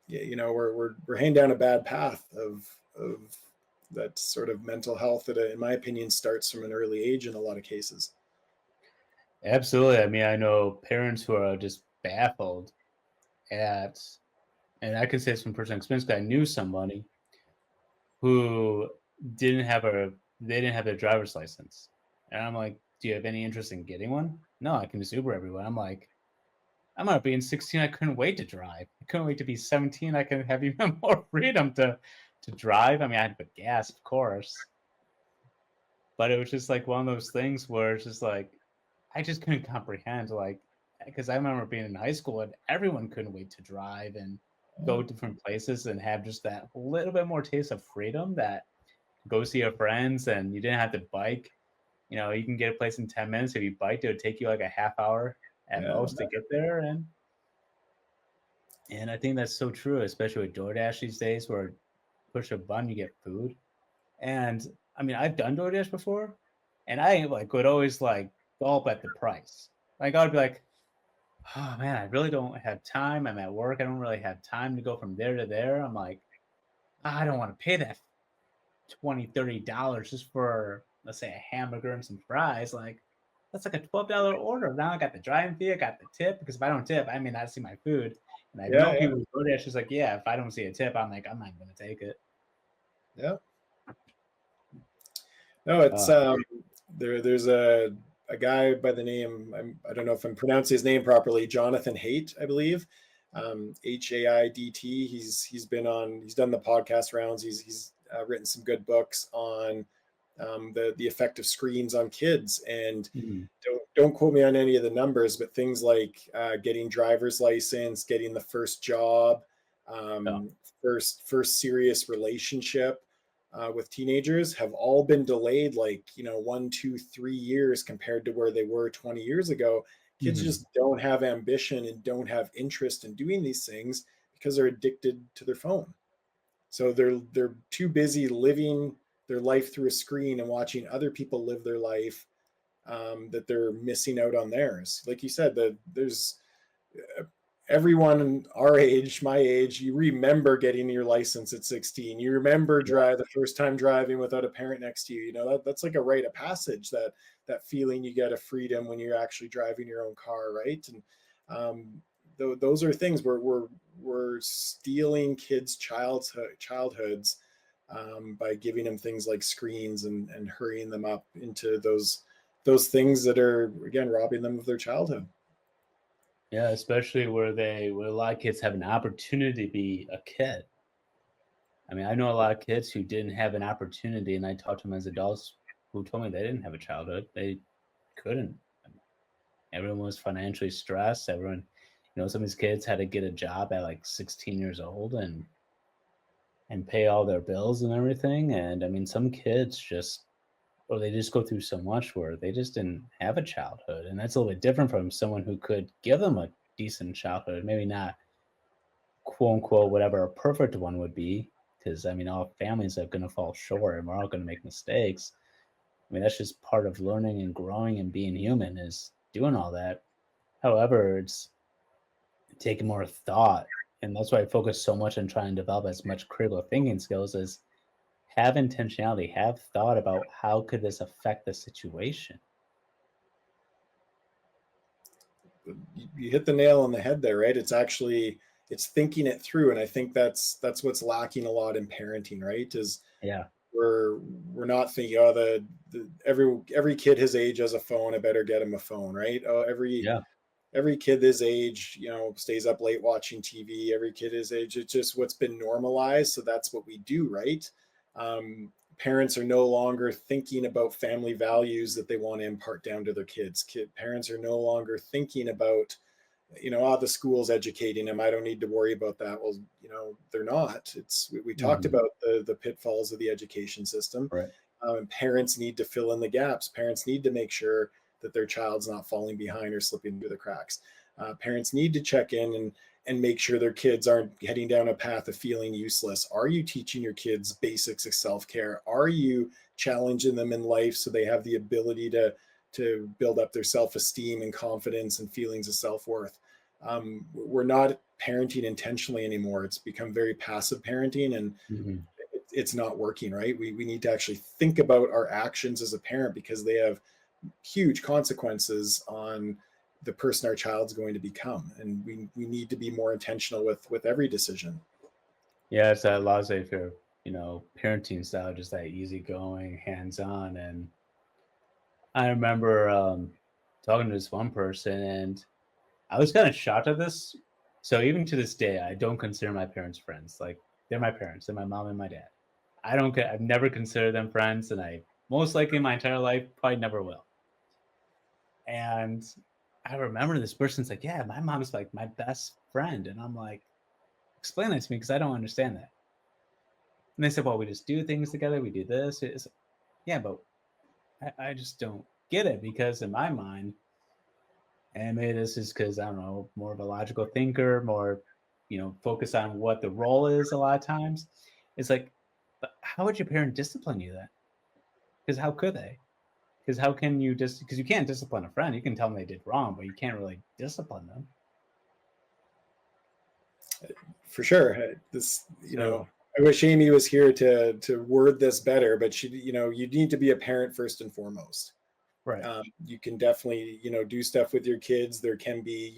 we're heading down a bad path of that sort of mental health that, in my opinion, starts from an early age in a lot of cases. Absolutely. I mean, I know parents who are just baffled at, and I can say this from personal experience, 'cause I knew somebody who didn't have a they didn't have their driver's license. And I'm like, "Do you have any interest in getting one?" "No, I can just Uber everywhere." I'm like, "I'm not being 16, I couldn't wait to drive. I couldn't wait to be 17, I could have even more freedom to drive." I mean, I had to put gas, of course, but it was just like one of those things where it's just like I just couldn't comprehend, like, because I remember being in high school and everyone couldn't wait to drive and Yeah, go different places and have just that little bit more taste of freedom, that go see your friends and you didn't have to bike. You know, you can get a place in 10 minutes. If you biked, it would take you like a half hour at yeah, most to get there. And I think that's so true, especially with DoorDash these days, where push a button, you get food. And I mean, I've done DoorDash before, and I like would always like gulp at the price. Like I would be like, "Oh man, I really don't have time. I'm at work. I don't really have time to go from there to there." I'm like, I don't want to pay that 20, $30 just for, let's say, a hamburger and some fries. Like that's like a $12 order. Now I got the driving fee, I got the tip, because if I don't tip, I may not see my food. And I yeah, know yeah, people who DoorDash is like, yeah, if I don't see a tip, I'm like, I'm not gonna take it. yeah. No, it's Uh, there's a guy by the name, I don't know if I'm pronouncing his name properly, Jonathan Haidt, I believe, Haidt. He's done the podcast rounds. He's written some good books on the effect of screens on kids. And mhm, don't quote me on any of the numbers, but things like getting driver's license, getting the first job, yeah, first serious relationship with teenagers have all been delayed, like 1, 2, 3 years compared to where they were 20 years ago. Kids mhm, just don't have ambition and don't have interest in doing these things because they're addicted to their phone. So they're too busy living their life through a screen and watching other people live their life, that they're missing out on theirs. Like you said, there's everyone our age, my age, you remember getting your license at 16. You remember yeah, the first time driving without a parent next to you. That's like a rite of passage, that feeling you get of freedom when you're actually driving your own car, right? And those are things where we're stealing kids' childhoods, by giving them things like screens and hurrying them up into those things that are, again, robbing them of their childhood. yeah. Especially where a lot of kids have an opportunity to be a kid. I mean, I know a lot of kids who didn't have an opportunity, and I talked to them as adults who told me they didn't have a childhood. They couldn't. Everyone was financially stressed. Everyone, some of these kids had to get a job at like 16 years old and pay all their bills and everything. And I mean, some kids just, or they just go through so much where they just didn't have a childhood. And that's a little bit different from someone who could give them a decent childhood. Maybe not quote unquote whatever a perfect one would be, because I mean, all families are going to fall short and we're all going to make mistakes. I mean, that's just part of learning and growing and being human, is doing all that. However, it's taking more thought. And that's why I focus so much on trying to develop as much critical thinking skills as have intentionality, have thought about how could this affect the situation. You hit the nail on the head there, right? It's thinking it through. And I think that's what's lacking a lot in parenting, right? Is Yeah. we're not thinking, oh, every kid his age has a phone, I better get him a phone, right? Oh, Yeah. every kid his age, stays up late watching TV. Every kid his age, it's just what's been normalized. So that's what we do, right? Parents are no longer thinking about family values that they want to impart down to their kids. Parents are no longer thinking about, the school's educating them, I don't need to worry about that. Well, they're not. We talked Mhm. about the pitfalls of the education system. Right. And parents need to fill in the gaps. Parents need to make sure that their child's not falling behind or slipping through the cracks. Parents need to check in and make sure their kids aren't heading down a path of feeling useless? Are you teaching your kids basics of self-care? Are you challenging them in life so they have the ability to build up their self-esteem and confidence and feelings of self-worth? We're not parenting intentionally anymore. It's become very passive parenting, and Mhm. it's not working, right? We need to actually think about our actions as a parent, because they have huge consequences on the person our child's going to become. And we need to be more intentional with every decision. Yeah, it's that laissez-faire, parenting style, just that easygoing, hands-on. And I remember talking to this one person, and I was kind of shocked at this. So even to this day, I don't consider my parents friends. Like, they're my parents, they're my mom and my dad. I've never considered them friends, and I most likely in my entire life probably never will. And I remember this person's like, "Yeah, my mom's like my best friend," and I'm like, "Explain that to me, because I don't understand that." And they said, "Well, we just do things together. We do this." It's, yeah, but I just don't get it, because in my mind, and maybe this is because I don't know, more of a logical thinker, more, focus on what the role is a lot of times. It's like, but how would your parent discipline you then? Because how could they? Because how can you just, because you can't discipline a friend. You can tell them they did wrong, but you can't really discipline them. For sure. This, So, I wish Amy was here to word this better, but she, you need to be a parent first and foremost. right. You can definitely, do stuff with your kids. There can be,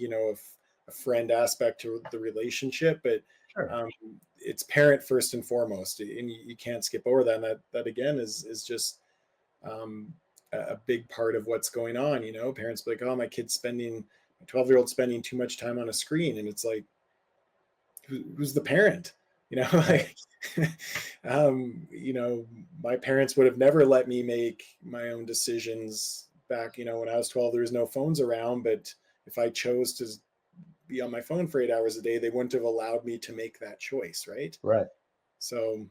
a friend aspect to the relationship, but Sure. um, it's parent first and foremost, and you can't skip over that. And that again is just um, a big part of what's going on. Parents be like, "Oh, my 12-year-old spending too much time on a screen," and it's like, who's the parent? Right. Like, my parents would have never let me make my own decisions back, when I was 12. There was no phones around, but if I chose to be on my phone for 8 hours a day, they wouldn't have allowed me to make that choice, right? Right. So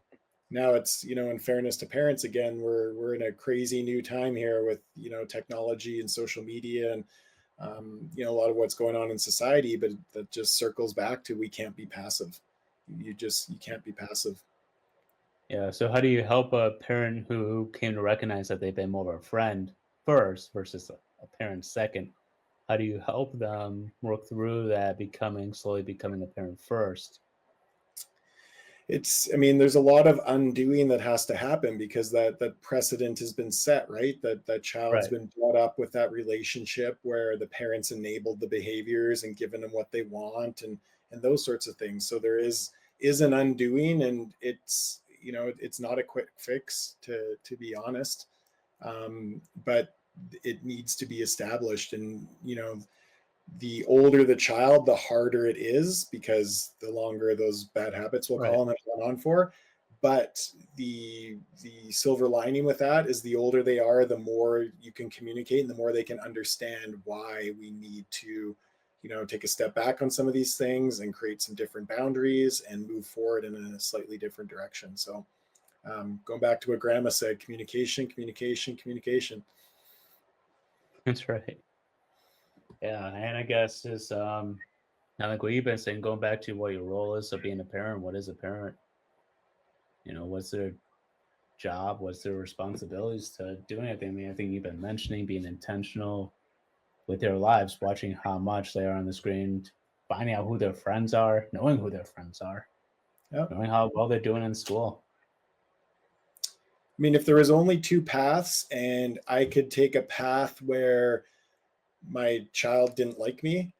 now it's, in fairness to parents, again, we're in a crazy new time here with, technology and social media, and a lot of what's going on in society, but that just circles back to, we can't be passive. You can't be passive. Yeah. So how do you help a parent who came to recognize that they've been more of a friend first versus a parent second? How do you help them work through that, slowly becoming a parent first? I mean, there's a lot of undoing that has to happen, because that precedent has been set, right? That child's Right. been brought up with that relationship where the parents enabled the behaviors and given them what they want, and those sorts of things. So there is an undoing, and it's not a quick fix, to be honest. But it needs to be established, and the older the child, the harder it is, because the longer those bad habits, we'll Right. call them, have gone on for. But the silver lining with that is, the older they are, the more you can communicate, and the more they can understand why we need to, take a step back on some of these things and create some different boundaries and move forward in a slightly different direction. So going back to what grandma said, communication, communication, communication. That's right. Yeah. And I guess is now, like what you've been saying, going back to what your role is of being a parent, what is a parent? What's their job? What's their responsibilities to do anything? I mean, I think you've been mentioning being intentional with their lives, watching how much they are on the screen, finding out who their friends are, knowing who their friends are, Yeah. knowing how well they're doing in school. I mean, if there was only two paths, and I could take a path where my child didn't like me,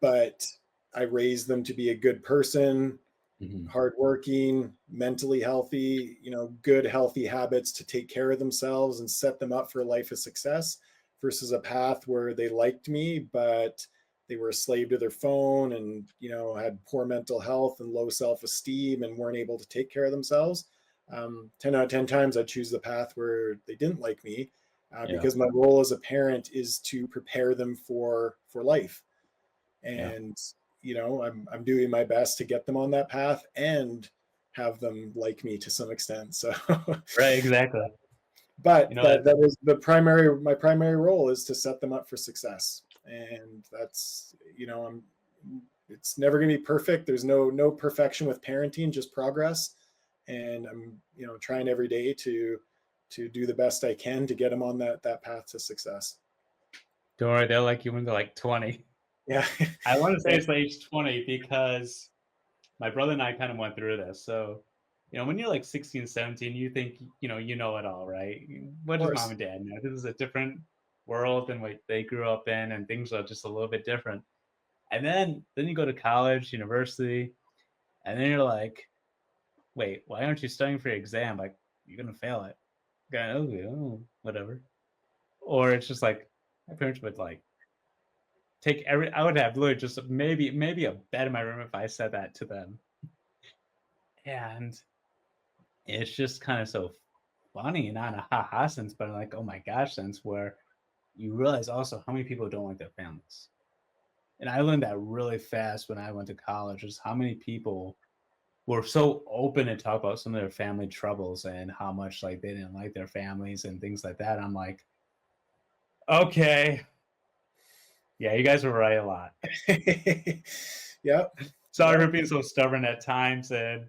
but I raised them to be a good person, Hmm. hardworking, mentally healthy, good, healthy habits to take care of themselves and set them up for a life of success, versus a path where they liked me, but they were a slave to their phone, and, had poor mental health and low self-esteem and weren't able to take care of themselves. 10 out of 10 times I'd choose the path where they didn't like me, Yeah. because my role as a parent is to prepare them for life. Yeah. And I'm doing my best to get them on that path and have them like me to some extent. So Right. Exactly. but You know, that is my primary role is to set them up for success. And that's, I'm it's never going to be perfect. There's no perfection with parenting, just progress. And I'm, trying every day to do the best I can to get them on that path to success. Don't worry, they'll like you when they're like 20. Yeah. I want to say it's age 20 because my brother and I kind of went through this. So, when you're like 16, 17, you think, you know it all, right? What Of does mom course. and dad know? This is a different world than what they grew up in, and things are just a little bit different. And then you go to college, university, and then you're like, wait, why aren't you studying for your exam? Like, you're going to fail it. Oh, whatever. Or it's just like, my parents would like I would have literally just maybe a bed in my room if I said that to them. And it's just kind of so funny, not in a ha-ha sense, but like, oh my gosh sense, where you realize also how many people don't like their families. And I learned that really fast when I went to college, is how many people were so open to talk about some of their family troubles and how much like they didn't like their families and things like that. I'm like, okay, yeah, you guys were right a lot. Yep. Sorry Yep. for being so stubborn at times and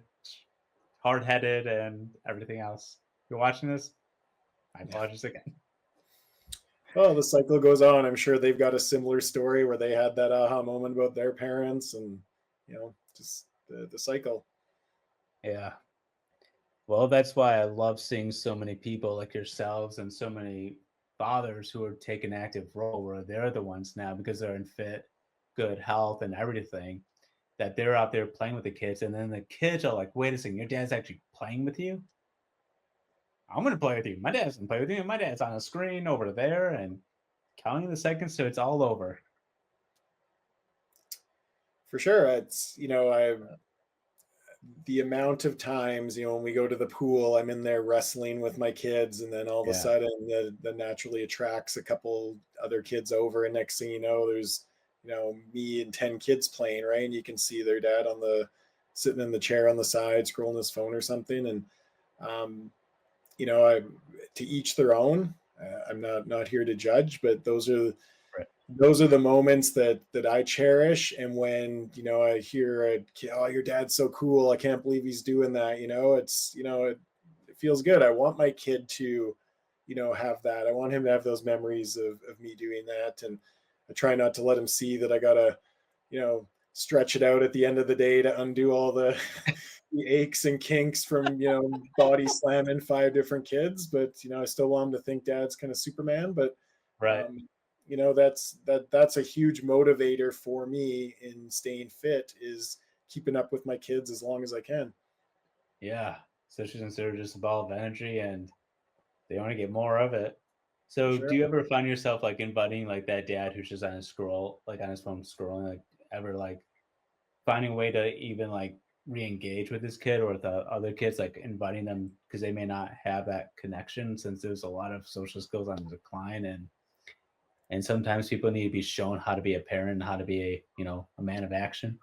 hard-headed and everything else. You're watching this? My apologies again. Well, the cycle goes on. I'm sure they've got a similar story where they had that aha moment about their parents, and just the cycle. Yeah. Well, that's why I love seeing so many people like yourselves and so many fathers who are taking active role where they're the ones now because they're in fit, good health and everything, that they're out there playing with the kids. And then the kids are like, wait a second, your dad's actually playing with you? I'm going to play with you. My dad doesn't play with you. My dad's on a screen over there and counting the seconds so it's all over. For sure. It's, the amount of times, when we go to the pool, I'm in there wrestling with my kids, and then all of a Yeah. sudden that naturally attracts a couple other kids over. And next thing you know, there's, me and 10 kids playing, right? And you can see their dad sitting in the chair on the side, scrolling his phone or something. And, I, to each their own. I'm not here to judge, but Right. those are the moments that I cherish. And when I hear a kid, oh, your dad's so cool, I can't believe he's doing that. It feels good. I want my kid to have that. I want him to have those memories of me doing that. And I try not to let him see that I gotta stretch it out at the end of the day to undo all the the aches and kinks from body slamming 5 different kids. But I still want him to think dad's kind of Superman. But Right. um, that's a huge motivator for me in staying fit, is keeping up with my kids as long as I can. Yeah. Especially since they're just a ball of energy and they want to get more of it. For So sure. do you ever find yourself like inviting like that dad who's just on his phone scrolling, like ever like finding a way to even like re-engage with his kid or with the other kids, like inviting them because they may not have that connection since there's a lot of social skills on the decline and sometimes people need to be shown how to be a parent and how to be a man of action.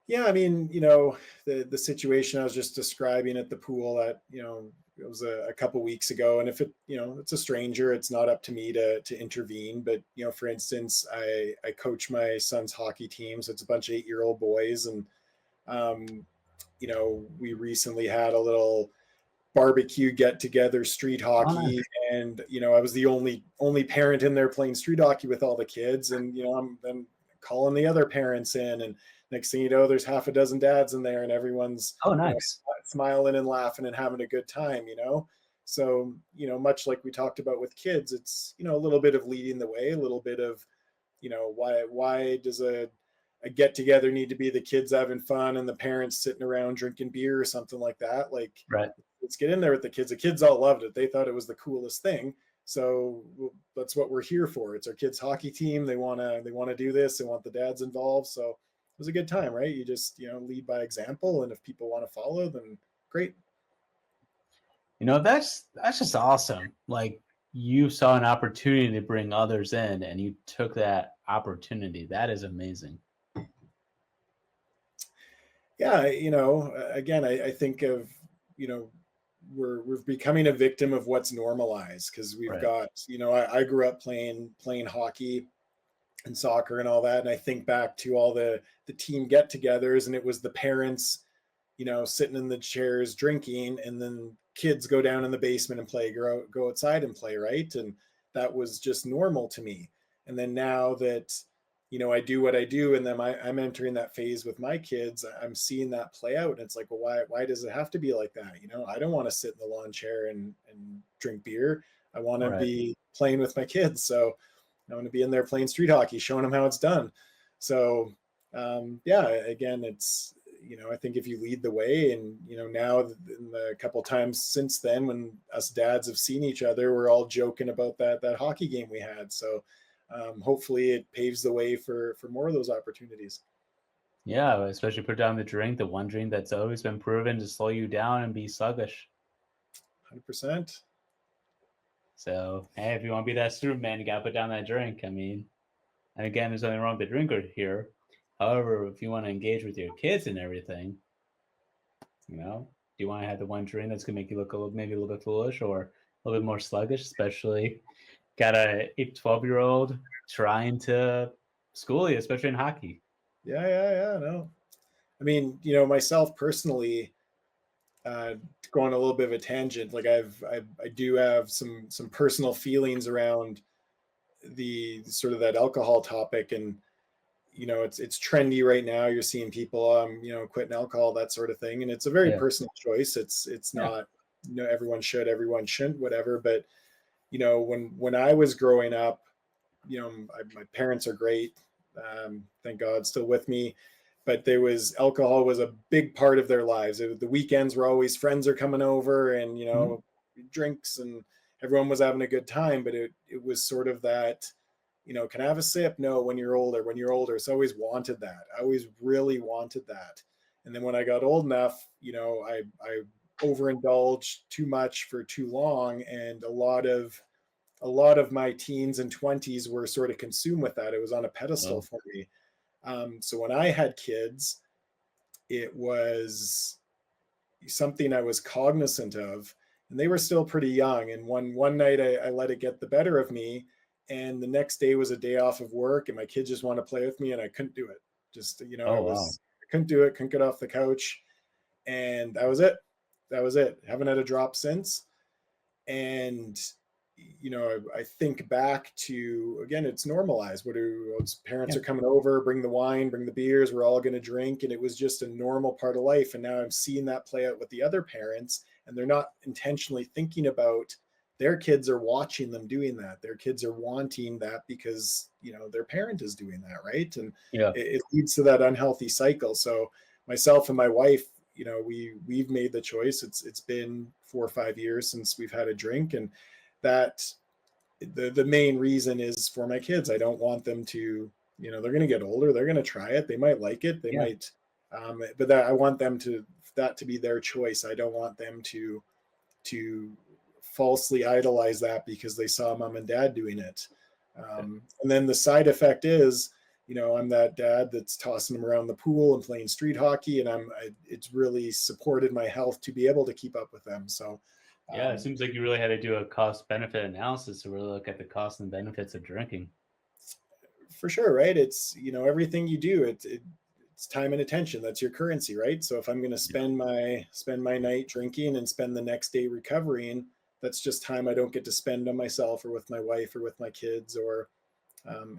Yeah, I mean, the situation I was just describing at the pool, that it was a couple weeks ago. And if it's a stranger, it's not up to me to intervene. But for instance, I coach my son's hockey team, so it's a bunch of 8-year-old boys. And um, we recently had a little barbecue get together, street Oh, nice. hockey. And I was the only parent in there playing street hockey with all the kids. And I'm calling the other parents in, and next thing you know, there's half a dozen dads in there, and everyone's Oh, nice. smiling and laughing and having a good time. So much like we talked about with kids, it's a little bit of leading the way, a little bit of why does a get together need to be the kids having fun and the parents sitting around drinking beer or something like that? Like, Right. let's get in there with the kids. The kids all loved it. They thought it was the coolest thing. So that's what we're here for. It's our kids' hockey team. They wanna do this. They want the dads involved. So it was a good time, right? You just lead by example, and if people want to follow, then great. That's just awesome. Like you saw an opportunity to bring others in and you took that opportunity. That is amazing. Yeah, again, I think of we're becoming a victim of what's normalized, because we've Right. got I grew up playing hockey. and soccer and all that. And I think back to all the team get-togethers, and it was the parents, sitting in the chairs drinking, and then kids go down in the basement and play, go outside and play, right? And that was just normal to me. And then now that, I do what I do, and then I'm entering that phase with my kids, I'm seeing that play out. And it's like, well, why does it have to be like that? I don't want to sit in the lawn chair and drink beer. I want to Right. be playing with my kids. So I want to be in there playing street hockey, showing them how it's done. So yeah, again, it's, I think if you lead the way, and, now in the couple times since then, when us dads have seen each other, we're all joking about that hockey game we had. So hopefully it paves the way for more of those opportunities. Yeah, especially put down the drink, the one drink that's always been proven to slow you down and be sluggish. 100%. So, hey, if you want to be that student man, you got to put down that drink. I mean, and again, there's nothing wrong with the drinker here. However, if you want to engage with your kids and everything, do you want to have the one drink that's going to make you look maybe a little bit foolish or a little bit more sluggish, especially got a 12-year-old trying to school you, especially in hockey. Yeah. No, I mean, myself personally, going a little bit of a tangent, like I do have some personal feelings around the sort of that alcohol topic. And it's trendy right now. You're seeing people quitting alcohol, that sort of thing, and it's a very Yeah. personal choice. It's not, everyone should, everyone shouldn't, whatever. But when I was growing up, my parents are great, thank God, still with me. But alcohol was a big part of their lives. The weekends were always, friends are coming over, and Mhm. drinks, and everyone was having a good time. But it was sort of that, can I have a sip? No, when you're older. So I always wanted that. I always really wanted that. And then when I got old enough, I overindulged too much for too long. And a lot of my teens and 20s were sort of consumed with that. It was on a pedestal Oh, for me. So when I had kids, it was something I was cognizant of, and they were still pretty young. And one night I let it get the better of me, and the next day was a day off of work, and my kids just wanted to play with me, and I couldn't do it. Just oh wow. I couldn't do it. Couldn't get off the couch, and that was it. That was it. Haven't had a drop since. And I think back to, again, it's normalized. Parents Yeah. are coming over, bring the wine, bring the beers, we're all going to drink, and it was just a normal part of life. And now I'm seeing that play out with the other parents, and they're not intentionally thinking about their kids are watching them doing that. Their kids are wanting that because their parent is doing that, right? And Yeah. it leads to that unhealthy cycle. So myself and my wife, we've made the choice. It's been 4 or 5 years since we've had a drink, and that the main reason is for my kids. I don't want them to, they're going to get older, they're going to try it, they might like it, they Yeah. might, but that I want them to be their choice. I don't want them to falsely idolize that because they saw mom and dad doing it. And then the side effect is, I'm that dad that's tossing them around the pool and playing street hockey, and it's really supported my health to be able to keep up with them. So Yeah, it seems like you really had to do a cost benefit analysis to really look at the costs and benefits of drinking. for sure, right? It's, everything you do, it's time and attention. That's your currency, right? So if I'm going to Yeah. spend my night drinking and spend the next day recovering, that's just time I don't get to spend on myself or with my wife or with my kids or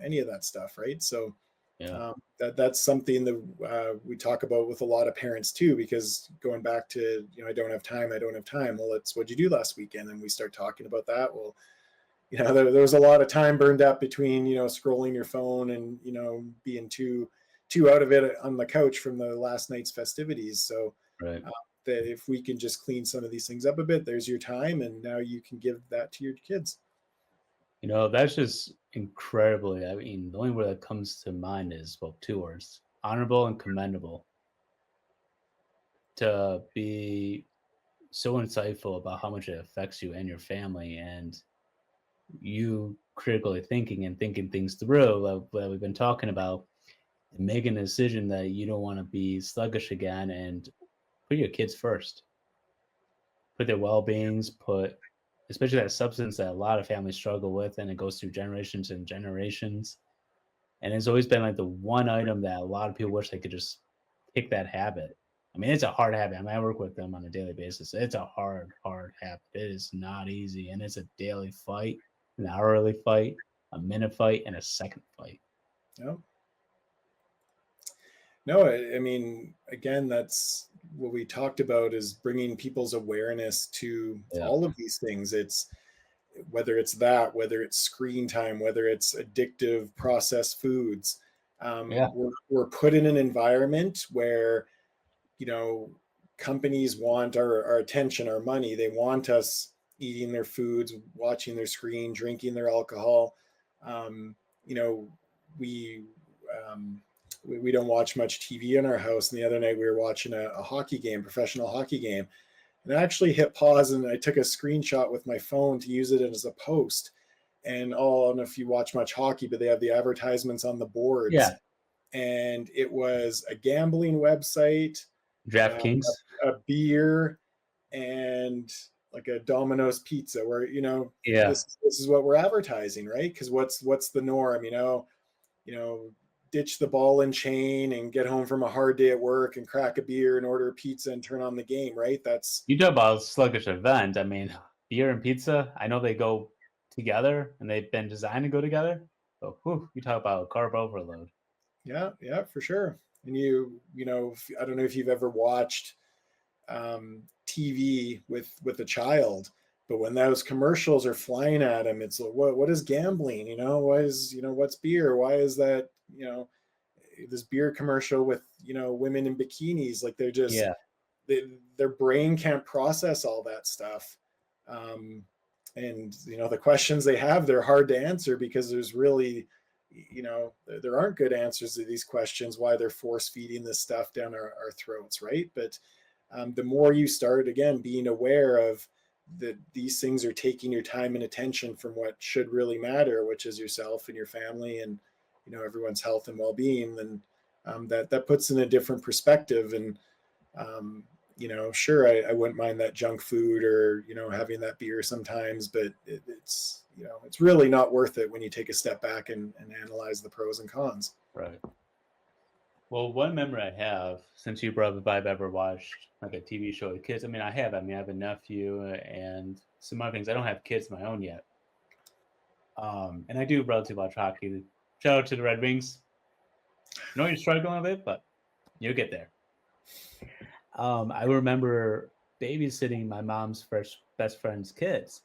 any of that stuff, right? So Yeah. that's something that we talk about with a lot of parents too, because going back to, I don't have time. Well, it's, what'd you do last weekend? And we start talking about that. Well, there was a lot of time burned up between, scrolling your phone and, being too out of it on the couch from the last night's festivities. So Right. that if we can just clean some of these things up a bit, there's your time, and now you can give that to your kids. That's just incredibly. I mean, the only word that comes to mind is, well, two words: honorable and commendable. To be so insightful about how much it affects you and your family, and you critically thinking things through, like we've been talking about, and making a decision that you don't want to be sluggish again, and put your kids first, put their well-beings, put especially that substance that a lot of families struggle with, and it goes through generations and generations. And it's always been like the one item that a lot of people wish they could just kick that habit. I mean, it's a hard habit. I mean, I work with them on a daily basis. It's a hard habit. It is not easy. And it's a daily fight, an hourly fight, a minute fight, and a second fight. Yeah. No, I mean, again, that's what we talked about, is bringing people's awareness to Yeah. all of these things. It's whether it's that, whether it's screen time, whether it's addictive processed foods. Yeah. We're put in an environment where, you know, companies want our attention, our money. They want us eating their foods, watching their screen, drinking their alcohol. You know, we, we don't watch much TV in our house. And the other night we were watching a hockey game, professional hockey game. And I actually hit pause and I took a screenshot with my phone to use it as a post. And I don't know if you watch much hockey, but they have the advertisements on the boards. Yeah. And it was a gambling website, DraftKings. a beer, and like a Domino's pizza, where, you know, Yeah. this is what we're advertising, right? Because what's the norm, you know, ditch the ball and chain and get home from a hard day at work and crack a beer and order a pizza and turn on the game, right? That's, You talk about a sluggish event. I mean, beer and pizza, I know they go together and they've been designed to go together. But whew, you talk about carb overload. yeah, for sure. And I don't know if you've ever watched TV with a child, but when those commercials are flying at them, it's like, what is gambling? You know, why is, what's beer? Why is that, this beer commercial with, women in bikinis? Like, they're just, Yeah. their brain can't process all that stuff. And, the questions they have, they're hard to answer, because there's really, there aren't good answers to these questions, why they're force feeding this stuff down our throats, right? But the more you start, again, being aware of that these things are taking your time and attention from what should really matter, which is yourself and your family and, everyone's health and well-being, then that puts in a different perspective. And sure, I wouldn't mind that junk food or, having that beer sometimes, but it's really not worth it when you take a step back and analyze the pros and cons. Right. Well, one memory I have, since you brought up if I've ever watched like a TV show with kids. I mean, I have. I mean, I have a nephew and some other things. I don't have kids of my own yet. And I do relatively watch hockey. Shout out to the Red Wings. I know you're struggling a bit, but you'll get there. I remember babysitting my mom's first best friend's kids,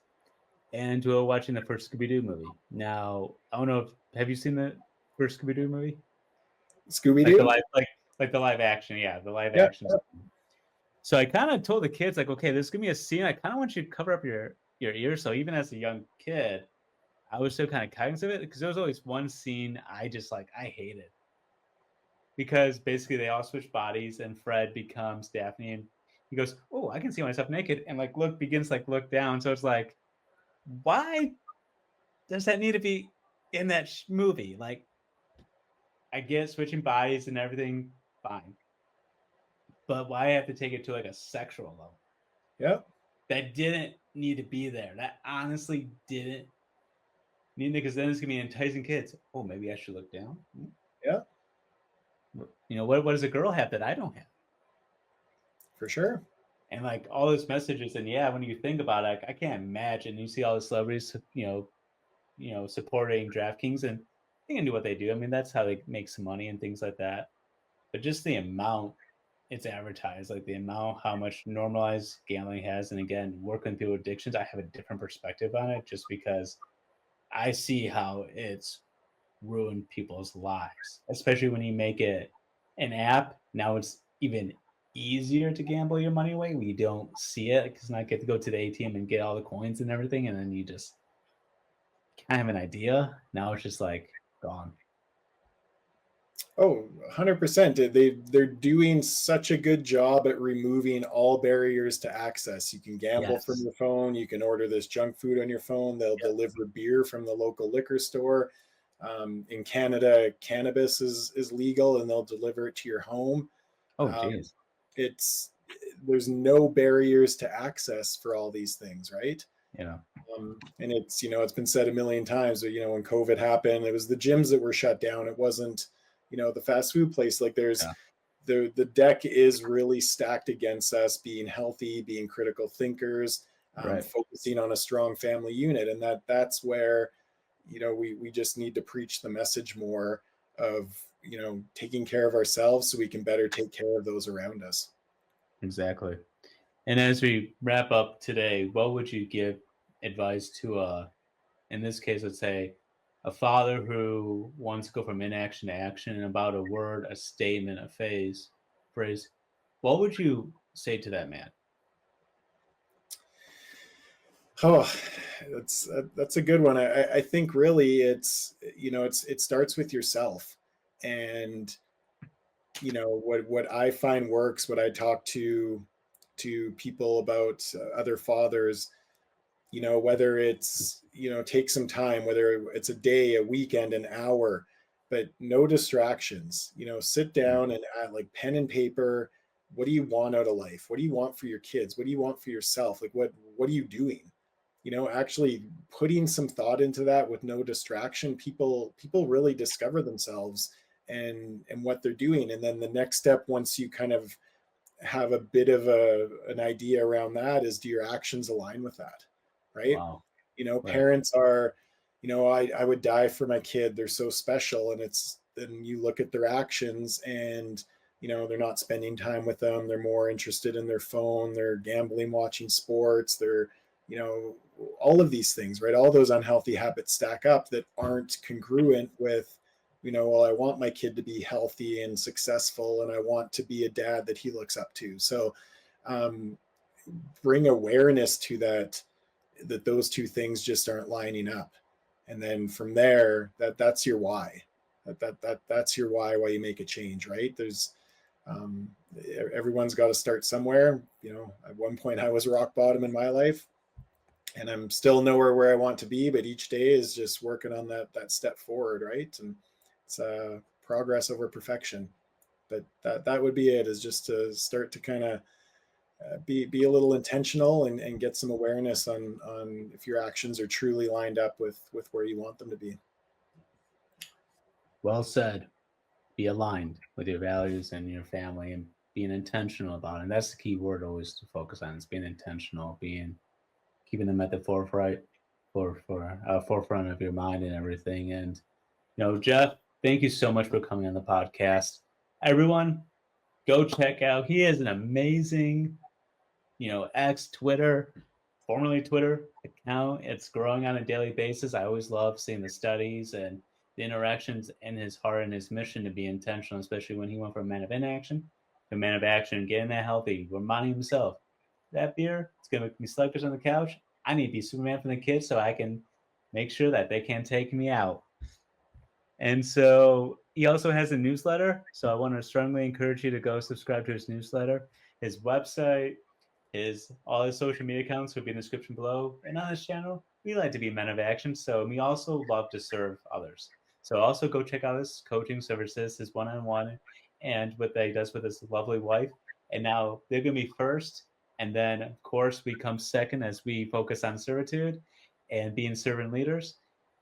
and we were watching the first Scooby-Doo movie. Now, I don't know have you seen the first Scooby-Doo movie? Scooby-Doo? Like the live action, yeah, the live Yeah. action. So I kind of told the kids, like, okay, there's gonna be a scene. I kind of want you to cover up your ears. So even as a young kid, I was still kind of cognizant of it, because there was always one scene I hated, because basically they all switch bodies and Fred becomes Daphne and he goes, "Oh, I can see myself naked," and like look down. So it's like, why does that need to be in that movie? Like, I get switching bodies and everything, fine. But why have to take it to like a sexual level? Yeah. That didn't need to be there. That honestly didn't need it, because then it's gonna be enticing kids. Oh, maybe I should look down. Yeah. What does a girl have that I don't have? For sure. And like all those messages, and yeah, when you think about it, I can't imagine. You see all the celebrities, supporting DraftKings, and they can do what they do. I mean, that's how they make some money and things like that. But just the amount it's advertised, like the amount, how much normalized gambling has, and again, working through addictions, I have a different perspective on it, just because I see how it's ruined people's lives, especially when you make it an app. Now it's even easier to gamble your money away. We don't see it because I get to go to the ATM and get all the coins and everything, and then you just kind of have an idea. Now it's just like gone. Oh, 100%. They're doing such a good job at removing all barriers to access. You can gamble from your phone. You can order this junk food on your phone. They'll deliver beer from the local liquor store. In Canada, cannabis is legal, and they'll deliver it to your home. Oh, geez. There's no barriers to access for all these things, right? you know. And it's, it's been said a million times, but, when COVID happened, it was the gyms that were shut down. It wasn't, the fast food place. Like there's, Yeah. the deck is really stacked against us being healthy, being critical thinkers, Right. focusing on a strong family unit. And that's where, we just need to preach the message more of, taking care of ourselves so we can better take care of those around us. Exactly. And as we wrap up today, what would you give advice to in this case, let's say a father who wants to go from inaction to action in about a word, a statement, a phrase, what would you say to that man? Oh, that's a good one. I think really it starts with yourself. And what I find works, what I talk to people about, other fathers, whether it's, take some time, whether it's a day, a weekend, an hour, but no distractions. Sit Mm. down and add, like, pen and paper. What do you want out of life? What do you want for your kids? What do you want for yourself? Like, what are you doing? Actually putting some thought into that with no distraction, people really discover themselves and what they're doing. And then the next step, once you kind of have a bit of an idea around that, is, do your actions align with that? Right. Wow. Right. Parents are, I would die for my kid, they're so special. And it's, then you look at their actions, and they're not spending time with them, they're more interested in their phone, they're gambling, watching sports, they're, all of these things, right? All those unhealthy habits stack up that aren't congruent with, well, I want my kid to be healthy and successful, and I want to be a dad that he looks up to. So um, bring awareness to that those two things just aren't lining up. And then from there, that's your why. That's your why you make a change, right? There's um, everyone's got to start somewhere. At one point I was rock bottom in my life, and I'm still nowhere where I want to be, but each day is just working on that step forward, right? And it's progress over perfection. But that would be it, is just to start to kind of be a little intentional, and get some awareness on if your actions are truly lined up with where you want them to be. Well said. Be aligned with your values and your family and being intentional about it. And that's the key word always to focus on, is being intentional, keeping them at the forefront of your mind and everything. And Jeff, thank you so much for coming on the podcast. Everyone, go check out. He has an amazing, X Twitter, formerly Twitter account. It's growing on a daily basis. I always love seeing the studies and the interactions in his heart and his mission to be intentional, especially when he went from a man of inaction to a man of action, getting that healthy, reminding himself that beer, it's going to make me sluggish on the couch. I need to be Superman for the kids so I can make sure that they can't take me out. And so he also has a newsletter. So I want to strongly encourage you to go subscribe to his newsletter. His website, all his social media accounts will be in the description below. And on this channel, we like to be men of action. So we also love to serve others. So also go check out his coaching services, his one-on-one, and what that he does with his lovely wife. And now they're going to be first. And then, of course, we come second as we focus on servitude and being servant leaders.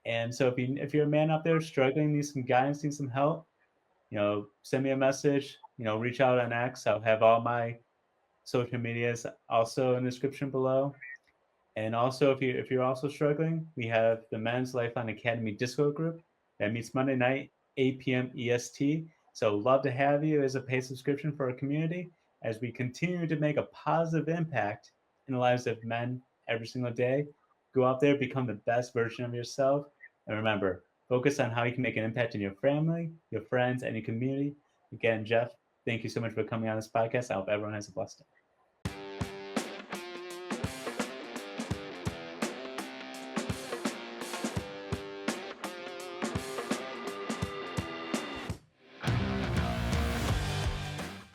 And so if you're a man out there struggling, need some guidance, need some help, send me a message, reach out on X. I'll have all my social medias also in the description below. And also, if you're also struggling, we have the Men's Lifeline Academy Discord group that meets Monday night, 8 p.m. EST. So love to have you as a paid subscription for our community as we continue to make a positive impact in the lives of men every single day. Go out there, become the best version of yourself. And remember, focus on how you can make an impact in your family, your friends, and your community. Again, Jeff, thank you so much for coming on this podcast. I hope everyone has a blessed day.